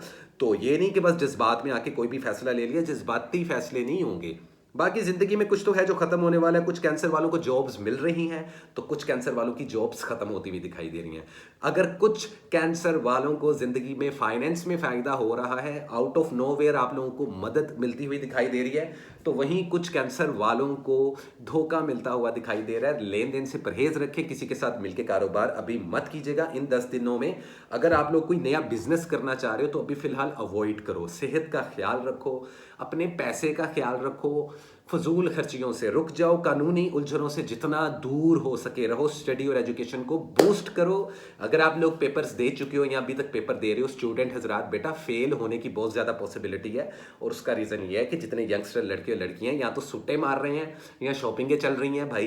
तो ये नहीं कि बस जज्बात में आके कोई भी फैसला ले लिया, जज्बाती फैसले नहीं होंगे। बाकी जिंदगी में कुछ तो है जो खत्म होने वाला है। कुछ कैंसर वालों को जॉब्स मिल रही हैं, तो कुछ कैंसर वालों की जॉब्स खत्म होती हुई दिखाई दे रही हैं। अगर कुछ कैंसर वालों को जिंदगी में फाइनेंस में फायदा हो रहा है, आउट ऑफ नोवेयर आप लोगों को मदद मिलती हुई दिखाई दे रही है, तो वहीं कुछ कैंसर वालों को धोखा मिलता हुआ दिखाई दे रहा है। लेन देन से परहेज रखें, किसी के साथ मिलकर कारोबार अभी मत कीजिएगा इन 10 दिनों में। अगर आप लोग कोई नया बिजनेस करना चाह रहे हो तो अभी फिलहाल अवॉइड करो। सेहत का ख्याल रखो, अपने पैसे का ख्याल रखो, फजूल खर्चियों से रुक जाओ, कानूनी उलझनों से जितना दूर हो सके रहो, स्टडी और एजुकेशन को बूस्ट करो। अगर आप लोग पेपर्स दे चुके हो या अभी तक पेपर दे रहे हो, स्टूडेंट हजरात, बेटा फेल होने की बहुत ज़्यादा पॉसिबिलिटी है। और उसका रीज़न ये है कि जितने यंगस्टर लड़के और लड़कियां या तो सुट्टे मार रहे हैं या शॉपिंगें चल रही हैं भाई।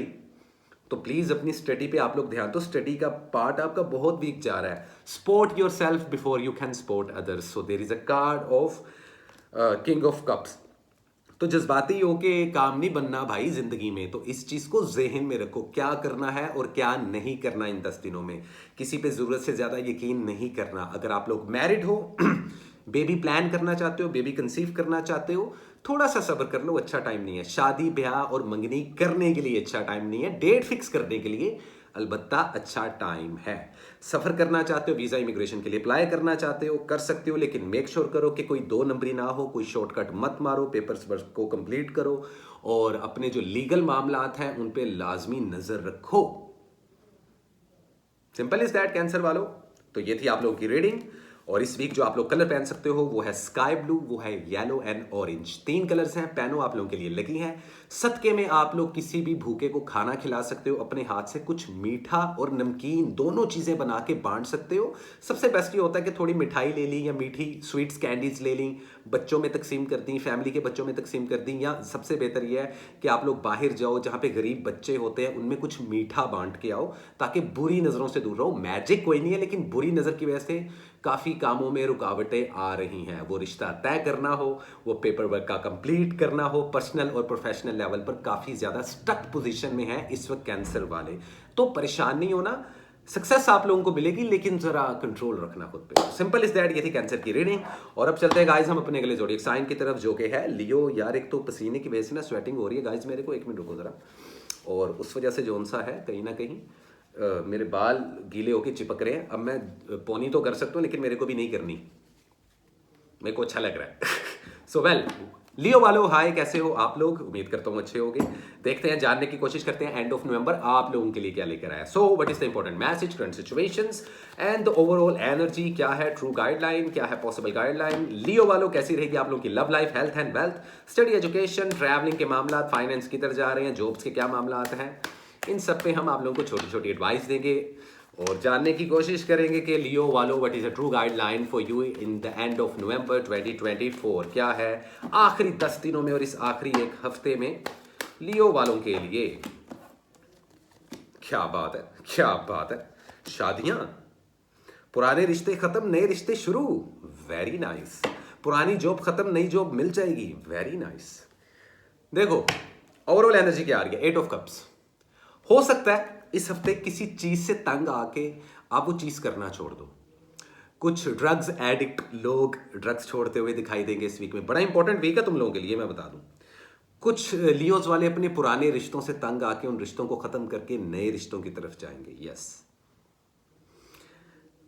तो प्लीज़ अपनी स्टडी पे आप लोग ध्यान दो। स्टडी का पार्ट आपका बहुत वीक जा रहा है। Sport your self before you can support others. So there is a card of king of cups. तो जज्बाती होके काम नहीं बनना भाई जिंदगी में। तो इस चीज को जेहन में रखो, क्या करना है और क्या नहीं करना इन 10 दिनों में। किसी पे जरूरत से ज्यादा यकीन नहीं करना। अगर आप लोग मैरिड हो, बेबी प्लान करना चाहते हो, बेबी कंसीव करना चाहते हो, थोड़ा सा सब्र कर लो, अच्छा टाइम नहीं है। शादी ब्याह और मंगनी करने के लिए अच्छा टाइम नहीं है। डेट फिक्स करने के लिए अलबत्ता अच्छा टाइम है। सफर करना चाहते हो, वीजा इमिग्रेशन के लिए अप्लाई करना चाहते हो, कर सकते हो, लेकिन मेक श्योर करो कि कोई 2 नंबरी ना हो, कोई शॉर्टकट मत मारो, पेपर्स वर्क को कंप्लीट करो और अपने जो लीगल मामलात हैं उन पे लाजमी नजर रखो। सिंपल इज दैट कैंसर वालों। तो ये थी आप लोगों की रीडिंग। और इस वीक जो आप लोग कलर पहन सकते हो वो है स्काई ब्लू, वो है येलो एंड ऑरेंज। 3 कलर्स हैं, पैनो आप लोगों के लिए लगी हैं। सदके में आप लोग किसी भी भूखे को खाना खिला सकते हो। अपने हाथ से कुछ मीठा और नमकीन दोनों चीजें बना के बांट सकते हो। सबसे बेस्ट ये होता है कि थोड़ी मिठाई ले ली या मीठी स्वीट्स कैंडीज ले ली, बच्चों में तकसीम कर दी, फैमिली के बच्चों में तकसीम कर दी। या सबसे बेहतर यह है कि आप लोग बाहर जाओ जहाँ पे गरीब बच्चे होते हैं, उनमें कुछ मीठा बांट के आओ ताकि बुरी नज़रों से दूर रहो। मैजिक कोई नहीं है, लेकिन बुरी नज़र की वजह से काफ़ी कामों में रुकावटें आ रही हैं। वो रिश्ता तय करना हो, वो पेपर वर्क का कंप्लीट करना हो, पर्सनल और प्रोफेशनल लेवल पर काफ़ी ज़्यादा स्टक पोजीशन में है इस वक्त कैंसर वाले। तो परेशान नहीं होना, सक्सेस आप लोगों को मिलेगी, लेकिन जरा कंट्रोल रखना खुद पे। Simple is that. ये थी कैंसर की रीडिंग। और अब चलते हैं गाइस हम अपने अगले ज़ोडिएक साइन की तरफ, जो कि है लियो। यार एक तो पसीने की वजह से ना स्वेटिंग हो रही है गाइस मेरे को, 1 मिनट रुको जरा। और उस वजह से जोन सा है कहीं ना कहीं मेरे बाल गीले होके चिपक रहे हैं। अब मैं पोनी तो कर सकता हूँ, लेकिन मेरे को भी नहीं करनी, मेरे को अच्छा लग रहा है। सो वेल, लियो वालों हाय, कैसे हो आप लोग? उम्मीद करता हूँ अच्छे होंगे। देखते हैं, जानने की कोशिश करते हैं एंड ऑफ नवंबर आप लोगों के लिए क्या लेकर आया। सो what is the important message, current situations and the overall energy क्या है, ट्रू गाइडलाइन क्या है, पॉसिबल गाइडलाइन। लियो वालों कैसी रहेगी आप लोगों की love life, health and wealth, study education, travelling के मामला, फाइनेंस किधर जा रहे हैं, जॉब्स के क्या मामला हैं, इन सब पे हम आप लोगों को छोटी छोटी एडवाइस देंगे और जानने की कोशिश करेंगे कि लियो वालों what is a true guideline for you in the end of November 2024। क्या है आखिरी 10 दिनों में और इस आखिरी 1 हफ्ते में लियो वालों के लिए। क्या बात है, क्या बात है। शादियां, पुराने रिश्ते खत्म, नए रिश्ते शुरू, वेरी नाइस। पुरानी जॉब खत्म, नई जॉब मिल जाएगी, वेरी नाइस। देखो ओवरऑल एनर्जी क्या आ रही है, 8 ऑफ कप्स। हो सकता है इस हफ्ते किसी चीज से तंग आके आप वो चीज करना छोड़ दो। कुछ ड्रग्स एडिक्ट लोग ड्रग्स छोड़ते हुए दिखाई देंगे इस वीक में। बड़ा इंपॉर्टेंट वीक है तुम लोगों के लिए, मैं बता दूं। कुछ लियोज वाले अपने पुराने रिश्तों से तंग आके उन रिश्तों को खत्म करके नए रिश्तों की तरफ जाएंगे। यस,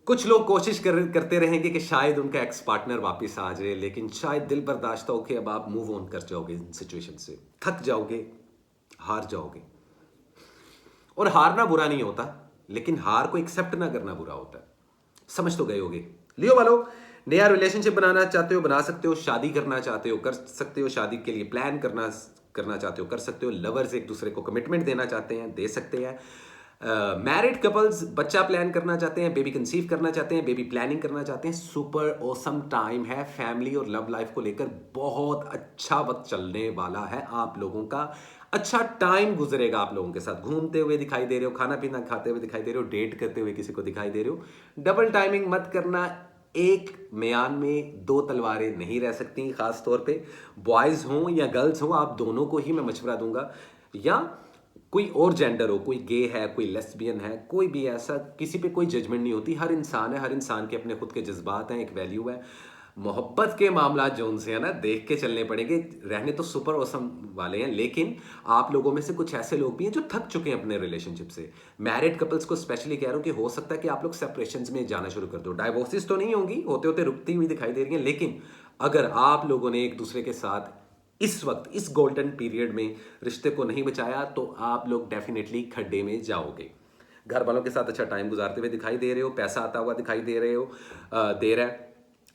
कुछ लोग कोशिश करते रहेंगे कि शायद उनका एक्स पार्टनर वापस आ जाए, लेकिन शायद दिल बर्दाश्त हो कि अब आप मूव ऑन कर जाओगे इन सिचुएशन से, थक जाओगे, हार जाओगे। और हारना बुरा नहीं होता, लेकिन हार को एक्सेप्ट ना करना बुरा होता है। समझ तो गए होगे। लियो वालों, नया रिलेशनशिप बनाना चाहते हो बना सकते हो, शादी करना चाहते हो कर सकते हो, शादी के लिए प्लान करना करना चाहते हो कर सकते हो, लवर्स एक दूसरे को कमिटमेंट देना चाहते हैं दे सकते हैं, मैरिड कपल्स बच्चा प्लान करना चाहते हैं, बेबी कंसीव करना चाहते हैं, बेबी प्लानिंग करना चाहते हैं, सुपर ऑसम टाइम है। फैमिली और लव लाइफ को लेकर बहुत अच्छा वक्त चलने वाला है आप लोगों का। अच्छा टाइम गुजरेगा आप लोगों के साथ, घूमते हुए दिखाई दे रहे हो, खाना पीना खाते हुए दिखाई दे रहे हो, डेट करते हुए किसी को दिखाई दे रहे हो। डबल टाइमिंग मत करना, एक म्यान में दो तलवारें नहीं रह सकती। खास तौर पे बॉयज हों या गर्ल्स हों, आप दोनों को ही मैं मशवरा दूंगा, या कोई और जेंडर हो, कोई गे है, कोई लेस्बियन है, कोई भी ऐसा, किसी पे कोई जजमेंट नहीं होती। हर इंसान है, हर इंसान के अपने खुद के जज्बात हैं, एक वैल्यू है। मोहब्बत के मामला जो उनसे है ना, देख के चलने पड़ेंगे। रहने तो सुपर ऑसम वाले हैं, लेकिन आप लोगों में से कुछ ऐसे लोग भी हैं जो थक चुके हैं अपने रिलेशनशिप से। मैरिड कपल्स को स्पेशली कह रहा हूं कि हो सकता है कि आप लोग सेपरेशंस में जाना शुरू कर दो। डाइवोर्सेस तो नहीं होंगी, होते होते रुकती हुई दिखाई दे रही हैं, लेकिन अगर आप लोगों ने एक दूसरे के साथ इस वक्त इस गोल्डन पीरियड में रिश्ते को नहीं बचाया, तो आप लोग डेफिनेटली खड्डे में जाओगे। घर वालों के साथ अच्छा टाइम गुजारते हुए दिखाई दे रहे हो, पैसा आता हुआ दिखाई दे रहे हो, दे रहा है।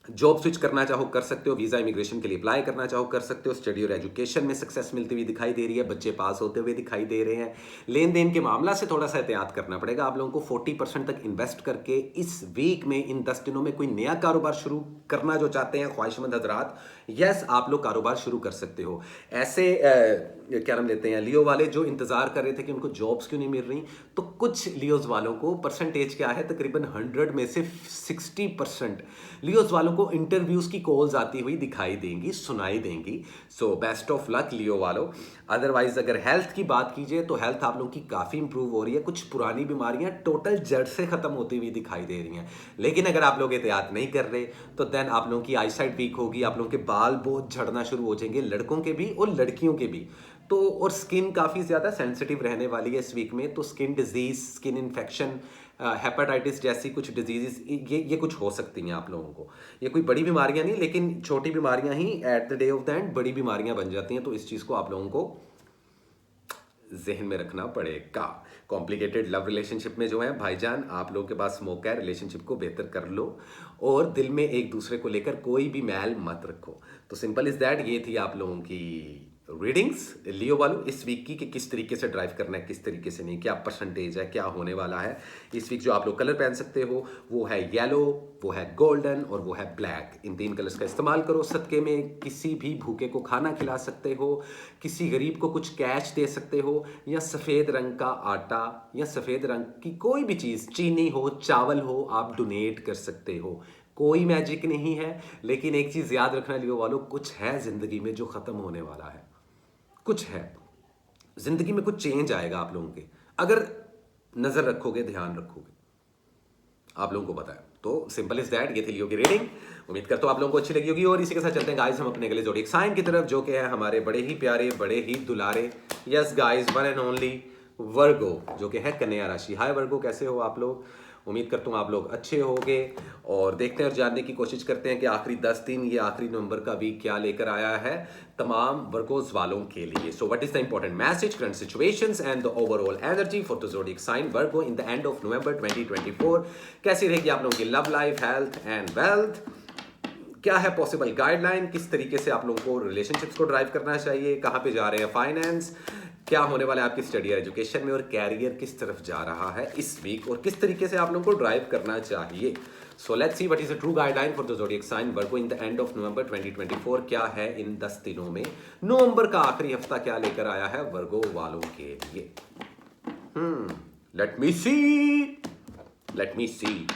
जॉब स्विच करना चाहो कर सकते हो, वीजा इमिग्रेशन के लिए अप्लाई करना चाहो कर सकते हो, स्टडी और एजुकेशन में सक्सेस मिलती हुई दिखाई दे रही है, बच्चे पास होते हुए दिखाई दे रहे हैं। लेन देन के मामला से थोड़ा सा एहतियात करना पड़ेगा आप लोगों को। 40% तक इन्वेस्ट करके इस वीक में, इन 10 दिनों में कोई नया कारोबार शुरू करना जो चाहते हैं ख्वाहिशमंद हजरात, यस आप लोग कारोबार शुरू कर सकते हो। ऐसे क्या नाम लेते हैं लियो वाले जो इंतजार कर रहे थे कि उनको जॉब्स क्यों नहीं मिल रही, तो कुछ लियोज वालों को परसेंटेज क्या है, तकरीबन 100 में से 60% लियोज वालों को इंटरव्यूज की कॉल्स आती हुई दिखाई देंगी, सुनाई देंगी। सो बेस्ट ऑफ लक लियो वालों। अदरवाइज अगर हेल्थ की बात कीजिए तो हेल्थ आप लोगों की काफी इंप्रूव हो रही है। कुछ पुरानी बीमारियां टोटल जड़ से खत्म होती हुई दिखाई दे रही हैं, लेकिन अगर आप लोग एहतियात नहीं कर रहे तो देन आप लोगों की आईसाइट वीक होगी, आप लोगों के बाल बहुत झड़ना शुरू हो जाएंगे, लड़कों के भी और लड़कियों के भी। तो और स्किन काफ़ी ज़्यादा सेंसिटिव रहने वाली है इस वीक में, तो skin disease, skin infection, hepatitis जैसी कुछ डिजीजेस ये कुछ हो सकती हैं आप लोगों को। ये कोई बड़ी बीमारियां नहीं, लेकिन छोटी बीमारियां ही at the day of the end बड़ी बीमारियां बन जाती हैं। तो इस चीज़ को आप लोगों को जहन में रखना पड़ेगा। कॉम्प्लिकेटेड लव रिलेशनशिप में जो है भाईजान, आप लोगों के पास मौका है, रिलेशनशिप को बेहतर कर लो और दिल में एक दूसरे को लेकर कोई भी मैल मत रखो। तो सिंपल इज दैट। ये थी आप लोगों की रीडिंग्स लियो वालों इस वीक की, कि किस तरीके से ड्राइव करना है, किस तरीके से नहीं, क्या परसेंटेज है, क्या होने वाला है इस वीक। जो आप लोग कलर पहन सकते हो वो है येलो, वो है गोल्डन और वो है ब्लैक। इन 3 कलर्स का इस्तेमाल करो। सदके में किसी भी भूखे को खाना खिला सकते हो, किसी गरीब को कुछ कैश दे सकते हो, या सफ़ेद रंग का आटा या सफ़ेद रंग की कोई भी चीज़, चीनी हो, चावल हो, आप डोनेट कर सकते हो। कोई मैजिक नहीं है, लेकिन एक चीज़ याद रखना लियो वालों, कुछ है ज़िंदगी में जो ख़त्म होने वाला है। कुछ है जिंदगी में, कुछ चेंज आएगा आप लोगों के, अगर नजर रखोगे, ध्यान रखोगे, आप लोगों को पता है। तो सिंपल इज दैट। ये थी लियो की रीडिंग। उम्मीद करता हूं आप लोगों को अच्छी लगी होगी। और इसी के साथ चलते हैं गाइस हम अपने अगले जोडिक साइन की तरफ, जो कि है हमारे बड़े ही प्यारे, बड़े ही दुलारे, yes guys, one and only Virgo, जो कि है कन्या राशि। हाय वर्गो, कैसे हो आप लोग? उम्मीद करता हूँ आप लोग अच्छे होंगे। और देखते हैं और जानने की कोशिश करते हैं कि आखिरी 10 दिन, ये आखिरी नवंबर का वीक क्या लेकर आया है तमाम वर्गोस वालों के लिए। So what is the important message, current situations and the overall energy for the zodiac sign Virgo in the end of November 2024। कैसी रहेगी आप लोगों की love life, health and wealth? क्या है पॉसिबल गाइडलाइन, किस तरीके से आप लोगों को रिलेशनशिप्स को ड्राइव करना चाहिए, कहाँ पे जा रहे हैं फाइनेंस, क्या होने वाला है आपकी स्टडी और एजुकेशन में, और कैरियर किस तरफ जा रहा है इस वीक, और किस तरीके से आप लोगों को ड्राइव करना चाहिए। So let's see what is the true guideline for the zodiac sign Virgo in the end of November 2024। क्या है इन 10 दिनों में, नवंबर का आखिरी हफ्ता क्या लेकर आया है वर्गो वालों के लिए। Let me see, let me see.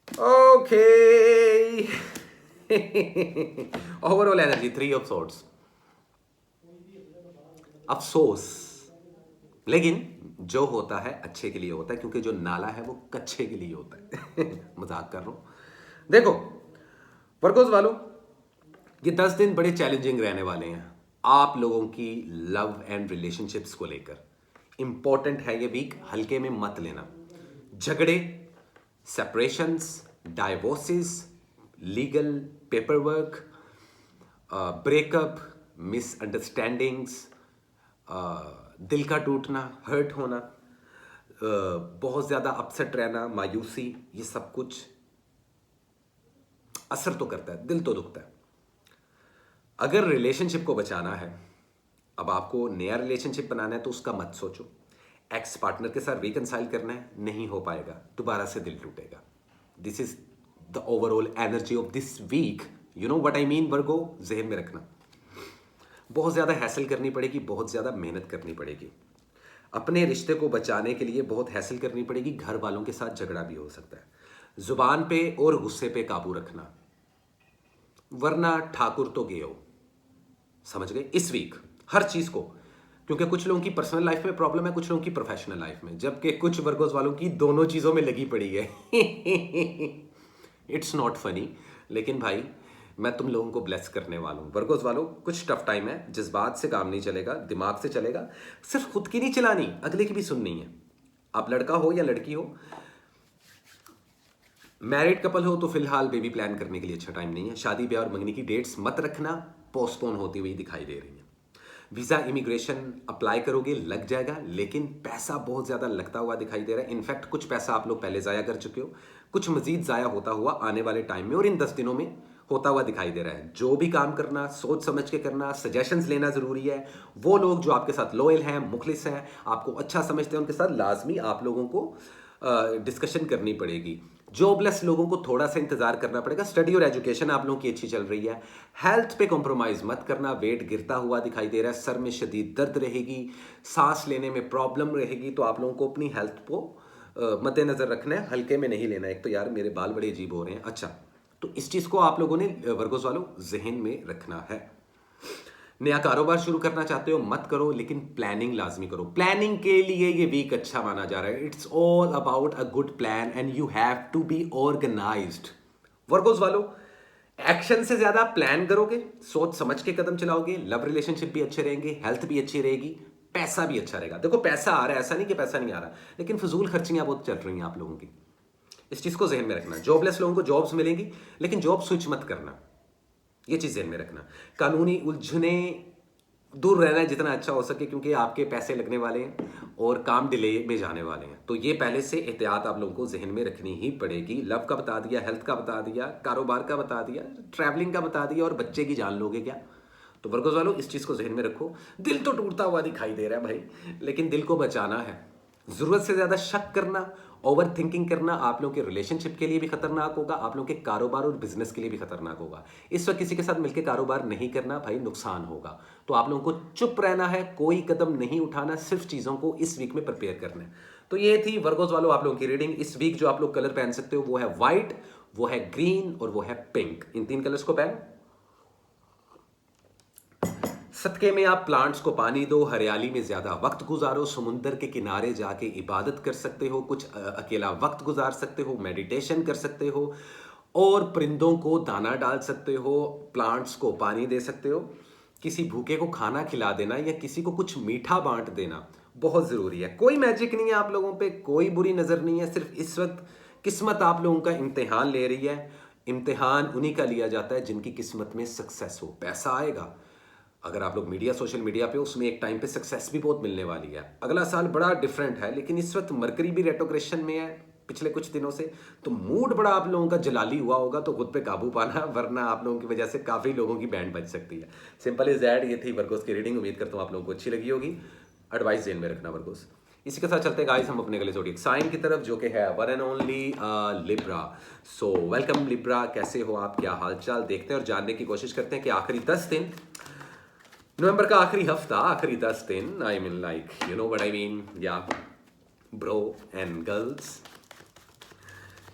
Okay. Overall energy 3 of swords. अफसोस, लेकिन जो होता है अच्छे के लिए होता है, क्योंकि जो नाला है वो कच्चे के लिए होता है। मजाक कर रहा हूं। देखो वर्गोस वालों, ये 10 दिन बड़े चैलेंजिंग रहने वाले हैं आप लोगों की लव एंड रिलेशनशिप्स को लेकर। इंपॉर्टेंट है ये वीक, हल्के में मत लेना। झगड़े, separations, divorces, legal paper work, breakup, misunderstandings, दिल का टूटना, हर्ट होना, बहुत ज़्यादा अपसेट रहना, मायूसी, ये सब कुछ असर तो करता है, दिल तो दुखता है। अगर रिलेशनशिप को बचाना है, अब आपको नया रिलेशनशिप बनाना है, तो उसका मत सोचो। एक्स पार्टनर के साथ रिकंसाइल करना है, नहीं हो पाएगा, दोबारा से दिल टूटेगा। This is the overall energy of this week. You know what I mean Virgo, जहन में रखना। बहुत ज़्यादा हैसल करनी पड़ेगी, बहुत ज़्यादा मेहनत करनी पड़ेगी। अपने रिश्ते को बचाने के लिए बहुत हैसल करनी पड़ेगी। घर वालों के साथ झगड़ा भी हो सकता है। जुबान पे और गुस्से पे काबू रखना, वरना ठाकुर तो गए हो। समझ गए? इस वीक हर चीज को, क्योंकि कुछ लोगों की पर्सनल लाइफ में प्रॉब्लम है, कुछ लोगों की प्रोफेशनल लाइफ में, जबकि कुछ वर्गोस वालों की दोनों चीजों में लगी पड़ी है। इट्स नॉट फनी, लेकिन भाई मैं तुम लोगों को ब्लेस करने वाला हूं। वर्गोस वालों, कुछ टफ टाइम है, जज्बात से काम नहीं चलेगा, दिमाग से चलेगा। सिर्फ खुद की नहीं चलानी, अगले की भी सुननी है। आप लड़का हो या लड़की हो, मैरिड कपल हो, तो फिलहाल बेबी प्लान करने के लिए अच्छा टाइम नहीं है। शादी ब्याह और मंगनी की डेट्स मत रखना, पोस्टपोन होती हुई दिखाई दे रही है। वीज़ा इमिग्रेशन अप्लाई करोगे, लग जाएगा, लेकिन पैसा बहुत ज़्यादा लगता हुआ दिखाई दे रहा है। इनफैक्ट कुछ पैसा आप लोग पहले ज़ाया कर चुके हो, कुछ मजीद ज़ाया होता हुआ आने वाले टाइम में और इन 10 दिनों में होता हुआ दिखाई दे रहा है। जो भी काम करना सोच समझ के करना, सजेशंस लेना ज़रूरी है। वो लोग जो आपके साथ लॉयल हैं, मुखलिस हैं, आपको अच्छा समझते हैं, उनके साथ लाजमी आप लोगों को डिस्कशन करनी पड़ेगी। जॉबलेस लोगों को थोड़ा सा इंतजार करना पड़ेगा। स्टडी और एजुकेशन आप लोगों की अच्छी चल रही है। हेल्थ पे कॉम्प्रोमाइज मत करना, वेट गिरता हुआ दिखाई दे रहा है, सर में शदीद दर्द रहेगी, सांस लेने में प्रॉब्लम रहेगी, तो आप लोगों को अपनी हेल्थ को मद्देनजर रखना है, हल्के में नहीं लेना है। एक तो यार मेरे बाल बड़े अजीब हो रहे हैं। अच्छा, तो इस चीज को आप लोगों ने वर्गोस वालों जहन में रखना है। नया कारोबार शुरू करना चाहते हो, मत करो, लेकिन प्लानिंग लाजमी करो। प्लानिंग के लिए ये वीक अच्छा माना जा रहा है। It's all about a good plan and you have to be organised. Virgos वालों, एक्शन से ज्यादा प्लान करोगे, सोच समझ के कदम चलाओगे, लव रिलेशनशिप भी अच्छे रहेंगे, हेल्थ भी अच्छी रहेगी, पैसा भी अच्छा रहेगा। देखो पैसा आ रहा है, ऐसा नहीं कि पैसा नहीं आ रहा, लेकिन फजूल खर्चियां बहुत चल रही हैं आप लोगों की। इस चीज को जहन में रखना। जॉबलेस लोगों को जॉब्स मिलेंगी, लेकिन जॉब स्विच मत करना, ये चीज ध्यान में रखना। कानूनी उलझने दूर रहना है जितना अच्छा हो सके, क्योंकि आपके पैसे लगने वाले हैं और काम डिले में जाने वाले हैं। तो ये पहले से एहतियात आप लोगों को जहन में रखनी ही पड़ेगी। लव का बता दिया, हेल्थ का बता दिया, कारोबार का बता दिया, ट्रैवलिंग का बता दिया, और बच्चे की जान लोगे क्या? तो वर्गोस वालों, इस चीज को जहन में रखो। दिल तो टूटता हुआ दिखाई दे रहा है भाई, लेकिन दिल को बचाना है। जरूरत से ज्यादा शक करना, ओवर थिंकिंग करना आप लोगों के रिलेशनशिप के लिए भी खतरनाक होगा, आप लोगों के कारोबार और बिजनेस के लिए भी खतरनाक होगा। इस वक्त किसी के साथ मिलकर कारोबार नहीं करना भाई, नुकसान होगा। तो आप लोगों को चुप रहना है, कोई कदम नहीं उठाना, सिर्फ चीजों को इस वीक में प्रिपेयर करना है। तो ये थी वर्गोस वालों आप लोगों की रीडिंग। इस वीक जो आप लोग कलर पहन सकते हो वो है व्हाइट, वो है ग्रीन और वो है पिंक। इन 3 कलर्स को पहन। सदके में आप प्लांट्स को पानी दो, हरियाली में ज्यादा वक्त गुजारो, समुंदर के किनारे जाके इबादत कर सकते हो, कुछ अकेला वक्त गुजार सकते हो, मेडिटेशन कर सकते हो, और परिंदों को दाना डाल सकते हो, प्लांट्स को पानी दे सकते हो। किसी भूखे को खाना खिला देना या किसी को कुछ मीठा बांट देना बहुत जरूरी है। कोई मैजिक नहीं है आप लोगों पे, कोई बुरी नजर नहीं है, सिर्फ इस वक्त किस्मत आप लोगों का इम्तिहान ले रही है। इम्तिहान उन्हीं का लिया जाता है जिनकी किस्मत में सक्सेस हो। पैसा आएगा, अगर आप लोग मीडिया, सोशल मीडिया पे, उसमें एक टाइम पे सक्सेस भी बहुत मिलने वाली है। अगला साल बड़ा डिफरेंट है, लेकिन इस वक्त मरकरी भी रेट्रोग्रेशन में है पिछले कुछ दिनों से, तो मूड बड़ा आप लोगों का जलाली हुआ होगा, तो खुद पे काबू पाना, वरना आप लोगों की वजह से काफी लोगों की बैंड बज सकती है। Simple is that. ये थी वर्गोस की रीडिंग, उम्मीद करता हूँ आप लोगों को अच्छी लगी होगी। एडवाइस जेन में रखना वर्गोस। इसी के साथ चलते गाइस हम अपने अगले ज़ोडिएक साइन की तरफ, जो कि है one and only Libra. So welcome Libra, कैसे हो आप, क्या हालचाल, देखते हैं और जानने की कोशिश करते हैं कि आखिरी 10 दिन, नवंबर का आखिरी हफ्ता, आखिरी 10 दिन, I mean like you know what I mean, या ब्रो एंड गर्ल्स,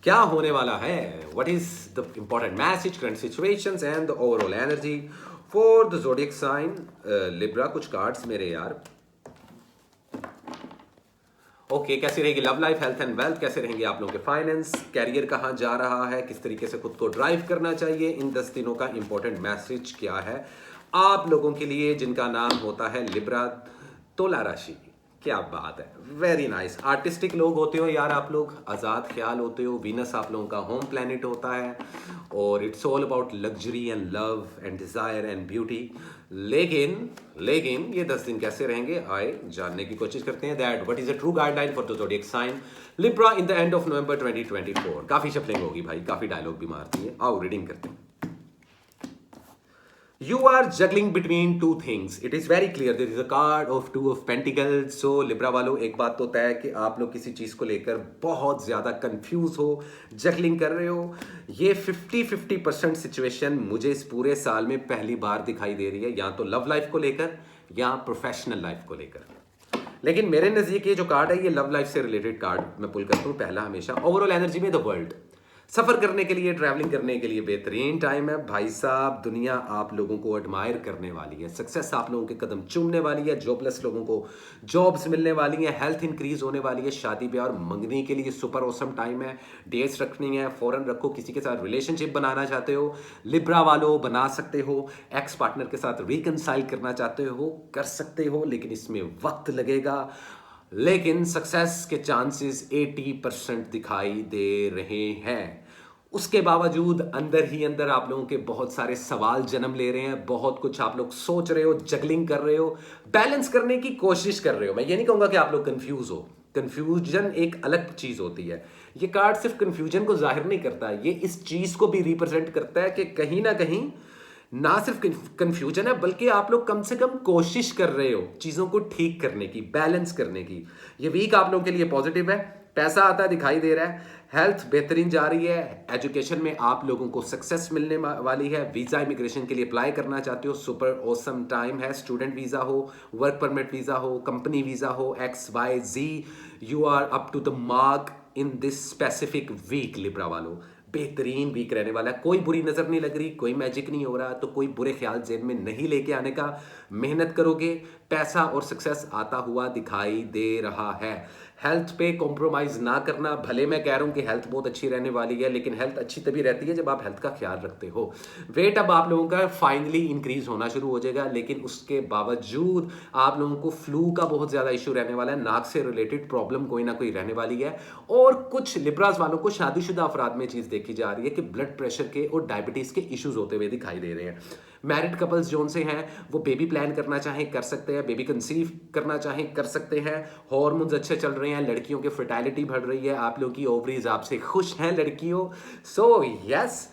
क्या होने वाला है, what is the important message, current situations and the overall energy for the zodiac sign Libra. कुछ कार्ड्स मेरे यार। ओके, कैसी रहेगी love life, health and wealth, कैसे रहेंगे आप लोगों के फाइनेंस, कैरियर कहाँ जा रहा है, किस तरीके से खुद को ड्राइव करना चाहिए, इन 10 दिनों का इंपॉर्टेंट मैसेज क्या है आप लोगों के लिए जिनका नाम होता है लिब्रा, तुला राशि। क्या बात है, वेरी नाइस। आर्टिस्टिक लोग होते हो यार आप लोग, आज़ाद ख्याल होते हो। वीनस आप लोगों का होम प्लैनेट होता है और it's all about luxury and love and desire and beauty. लेकिन लेकिन ये 10 दिन कैसे रहेंगे, आए जानने की कोशिश करते हैं। That what is a true guideline for the zodiac sign Libra in the end of November 2024। काफ़ी शफलिंग होगी भाई, काफ़ी डायलॉग भी मारती है। आओ रीडिंग करते हैं। You are juggling between two things. It is very clear. There is a card of two of pentacles. So Libra वालों, एक बात तो तय है कि आप लोग किसी चीज़ को लेकर बहुत ज़्यादा कंफ्यूज हो, जगलिंग कर रहे हो। ये 50-50% सिचुएशन मुझे इस पूरे साल में पहली बार दिखाई दे रही है, या तो लव लाइफ को लेकर या प्रोफेशनल लाइफ को लेकर। लेकिन मेरे नज़दीक ये जो कार्ड है, ये लव लाइफ से रिलेटेड कार्ड मैं पुल करता हूँ पहला हमेशा। ओवरऑल एनर्जी में द वर्ल्ड, सफ़र करने के लिए, ट्रैवलिंग करने के लिए बेहतरीन टाइम है भाई साहब। दुनिया आप लोगों को एडमायर करने वाली है, सक्सेस आप लोगों के कदम चूमने वाली है, जॉबलेस लोगों को जॉब्स मिलने वाली हैं, हेल्थ इंक्रीज होने वाली है, शादी ब्याह और मंगनी के लिए सुपर ऑसम टाइम है। डेट्स रखनी है, फौरन रखो। किसी के साथ रिलेशनशिप बनाना चाहते हो लिब्रा वालों, बना सकते हो। एक्स पार्टनर के साथ रिकनसाइल करना चाहते हो, कर सकते हो, लेकिन इसमें वक्त लगेगा। लेकिन सक्सेस के चांसेस 80% दिखाई दे रहे हैं। उसके बावजूद अंदर ही अंदर आप लोगों के बहुत सारे सवाल जन्म ले रहे हैं, बहुत कुछ आप लोग सोच रहे हो, जगलिंग कर रहे हो, बैलेंस करने की कोशिश कर रहे हो। मैं ये नहीं कहूंगा कि आप लोग कंफ्यूज हो, कंफ्यूजन एक अलग चीज होती है। ये कार्ड सिर्फ कंफ्यूजन को जाहिर नहीं करता, ये इस चीज को भी रिप्रेजेंट करता है कि कहीं ना कहीं ना सिर्फ कंफ्यूजन है, बल्कि आप लोग कम से कम कोशिश कर रहे हो चीज़ों को ठीक करने की, बैलेंस करने की। ये वीक आप लोगों के लिए पॉजिटिव है, पैसा आता दिखाई दे रहा है, हेल्थ बेहतरीन जा रही है, एजुकेशन में आप लोगों को सक्सेस मिलने वाली है। वीज़ा इमिग्रेशन के लिए अप्लाई करना चाहते हो, सुपर ऑसम टाइम है। स्टूडेंट वीज़ा हो, वर्क परमिट वीज़ा हो, कंपनी वीज़ा हो, XYZ, you are up to the mark in this specific week. Libra वालों, बेहतरीन वीक रहने वाला है। कोई बुरी नज़र नहीं लग रही, कोई मैजिक नहीं हो रहा, तो कोई बुरे ख्याल जेब में नहीं लेके आने का। मेहनत करोगे, पैसा और सक्सेस आता हुआ दिखाई दे रहा है। हेल्थ पे कॉम्प्रोमाइज़ ना करना। भले मैं कह रहा हूँ कि हेल्थ बहुत अच्छी रहने वाली है, लेकिन हेल्थ अच्छी तभी रहती है जब आप हेल्थ का ख्याल रखते हो। वेट अब आप लोगों का फाइनली इंक्रीज होना शुरू हो जाएगा, लेकिन उसके बावजूद आप लोगों को फ्लू का बहुत ज़्यादा इशू रहने वाला है, नाक से रिलेटेड प्रॉब्लम कोई ना कोई रहने वाली है। और कुछ लिब्रास वालों को शादीशुदा अफराद में चीज़ देखी जा रही है कि ब्लड प्रेशर के और डायबिटीज़ के इश्यूज होते हुए दिखाई दे रहे हैं। मैरिड कपल्स जोन से हैं वो बेबी प्लान करना चाहें कर सकते हैं, बेबी कंसीव करना चाहें कर सकते हैं। हॉर्मोन्स अच्छे चल रहे हैं, लड़कियों की फर्टिलिटी बढ़ रही है, आप लोगों की ओवरीज आपसे खुश हैं लड़कियों। सो यस,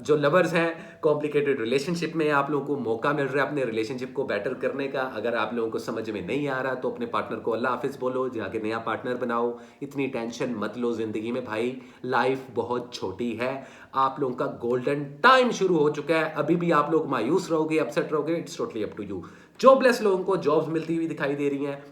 जो लवर्स हैं कॉम्प्लिकेटेड रिलेशनशिप में, आप लोगों को मौका मिल रहा है अपने रिलेशनशिप को बेटर करने का। अगर आप लोगों को समझ में नहीं आ रहा तो अपने पार्टनर को अल्लाह हाफिज़ बोलो, जाके नया पार्टनर बनाओ। इतनी टेंशन मत लो ज़िंदगी में भाई, लाइफ बहुत छोटी है। आप लोगों का गोल्डन टाइम शुरू हो चुका है। अभी भी आप लोग मायूस रहोगे, अपसेट रहोगे, it's totally up to you. Jobless लोगों को जॉब्स मिलती हुई दिखाई दे रही हैं।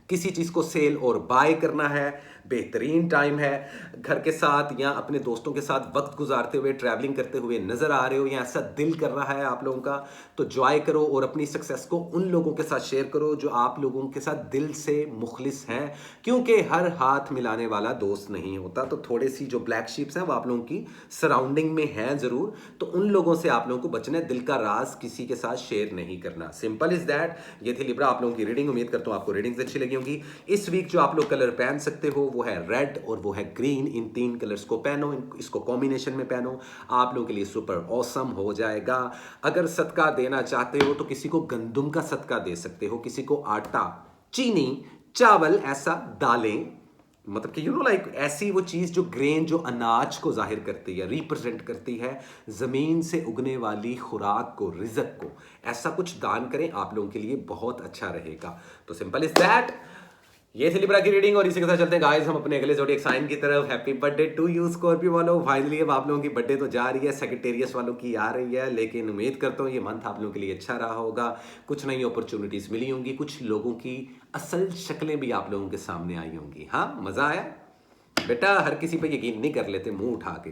किसी चीज़ को सेल और बाय करना है, बेहतरीन टाइम है। घर के साथ या अपने दोस्तों के साथ वक्त गुजारते हुए, ट्रैवलिंग करते हुए नज़र आ रहे हो या ऐसा दिल कर रहा है आप लोगों का, तो जॉय करो और अपनी सक्सेस को उन लोगों के साथ शेयर करो जो आप लोगों के साथ दिल से मुखलिस हैं, क्योंकि हर हाथ मिलाने वाला दोस्त नहीं होता। तो थोड़ी सी जो ब्लैक शीप्स हैं वो आप लोगों की सराउंडिंग में हैं ज़रूर, तो उन लोगों से आप लोगों को बचना है। दिल का राज किसी के साथ शेयर नहीं करना, सिंपल इज दैट। ये थी लिब्रा आप लोगों की रीडिंग। उम्मीद करता हूँ आपको रीडिंग्स अच्छी लगी होंगी। इस वीक जो आप लोग कलर पहन सकते हो वो है रेड और वो है ग्रीन। इन 3 कलर्स को पहनो, इसको कॉम्बिनेशन में पहनो, आप लोगों के लिए सुपर ऑसम हो जाएगा। अगर सदका देना चाहते हो तो किसी को गंदुम का सदका दे सकते हो, किसी को आटा, चीनी, चावल, ऐसा दालें, मतलब कि लाइक ऐसी वो चीज़ जो ग्रेन, जो अनाज को जाहिर करती है, रिप्रेजेंट करती है ज़मीन से उगने वाली खुराक को, रिज़्क को, ऐसा कुछ दान करें, आप लोगों के लिए बहुत अच्छा रहेगा। तो सिंपल इज दैट। ये थी लिब्रा की रीडिंग और इसी के साथ चलते हैं गाइस हम अपने अगले ज़ोडिएक साइन की तरफ। Happy birthday to you Scorpio वालों। फाइनली अब आप लोगों की बर्थडे तो जा रही है, सेक्रेटेरियस वालों की आ रही है, लेकिन उम्मीद करता हूँ ये मंथ आप लोगों के लिए अच्छा रहा होगा। कुछ नई अपॉर्चुनिटीज़ मिली होंगी, कुछ लोगों की असल शक्लें भी आप लोगों के सामने आई होंगी। हाँ, मज़ा आया बेटा। हर किसी पे यकीन नहीं कर लेते मुंह उठा के।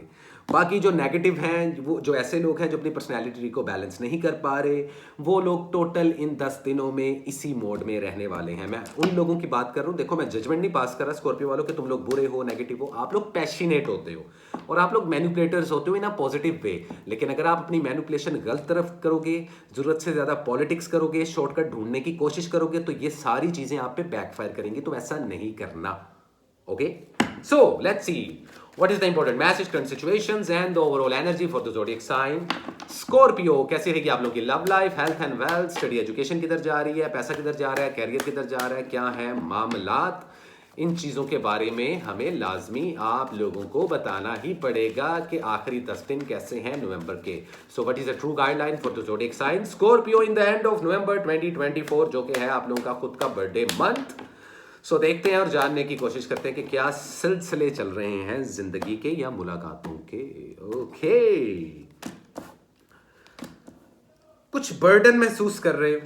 बाकी जो नेगेटिव हैं, वो जो ऐसे लोग हैं जो अपनी पर्सनैलिटी को बैलेंस नहीं कर पा रहे, वो लोग टोटल इन 10 दिनों में इसी मोड में रहने वाले हैं। मैं उन लोगों की बात कर रहा हूँ। देखो, मैं जजमेंट नहीं पास कर रहा स्कॉर्पियो वालों कि तुम लोग बुरे हो, नेगेटिव हो। आप लोग पैशनेट होते हो और आप लोग मैनिपुलेटर्स होते हो इन अ पॉजिटिव वे। लेकिन अगर आप अपनी मैनिपुलेशन गलत तरफ करोगे, जरूरत से ज्यादा पॉलिटिक्स करोगे, शॉर्टकट ढूंढने की कोशिश करोगे, तो ये सारी चीजें आप पे बैकफायर करेंगी। तो ऐसा नहीं करना। Okay, so let's see what is the important message, current situations and the overall energy for the zodiac sign Scorpio। कैसी रहेगी आप लोगों की love life, health and wealth, study education किधर जा रही है, पैसा किधर जा रहा है, कैरियर किधर जा रहा है, क्या है मामलात, इन चीजों के बारे में हमें लाजमी आप लोगों को बताना ही पड़ेगा कि आखिरी 10 दिन कैसे हैं नवंबर के। So what is the true guideline for the zodiac sign Scorpio in the end of November 2024, जो कि है आप लोगों का खुद का बर्थडे मंथ। सो देखते हैं और जानने की कोशिश करते हैं कि क्या सिलसिले चल रहे हैं जिंदगी के या मुलाकातों के। ओके, कुछ बर्डन महसूस कर रहे हो,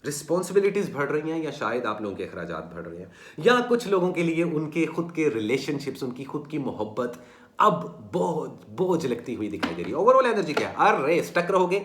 रिस्पॉन्सिबिलिटीज बढ़ रही हैं, या शायद आप लोगों के अखराजात बढ़ रहे हैं, या कुछ लोगों के लिए उनके खुद के रिलेशनशिप्स, उनकी खुद की मोहब्बत अब बहुत बोझ लगती हुई दिखाई दे रही है। ओवरऑल एनर्जी क्या है? अरे स्टक रहोगे,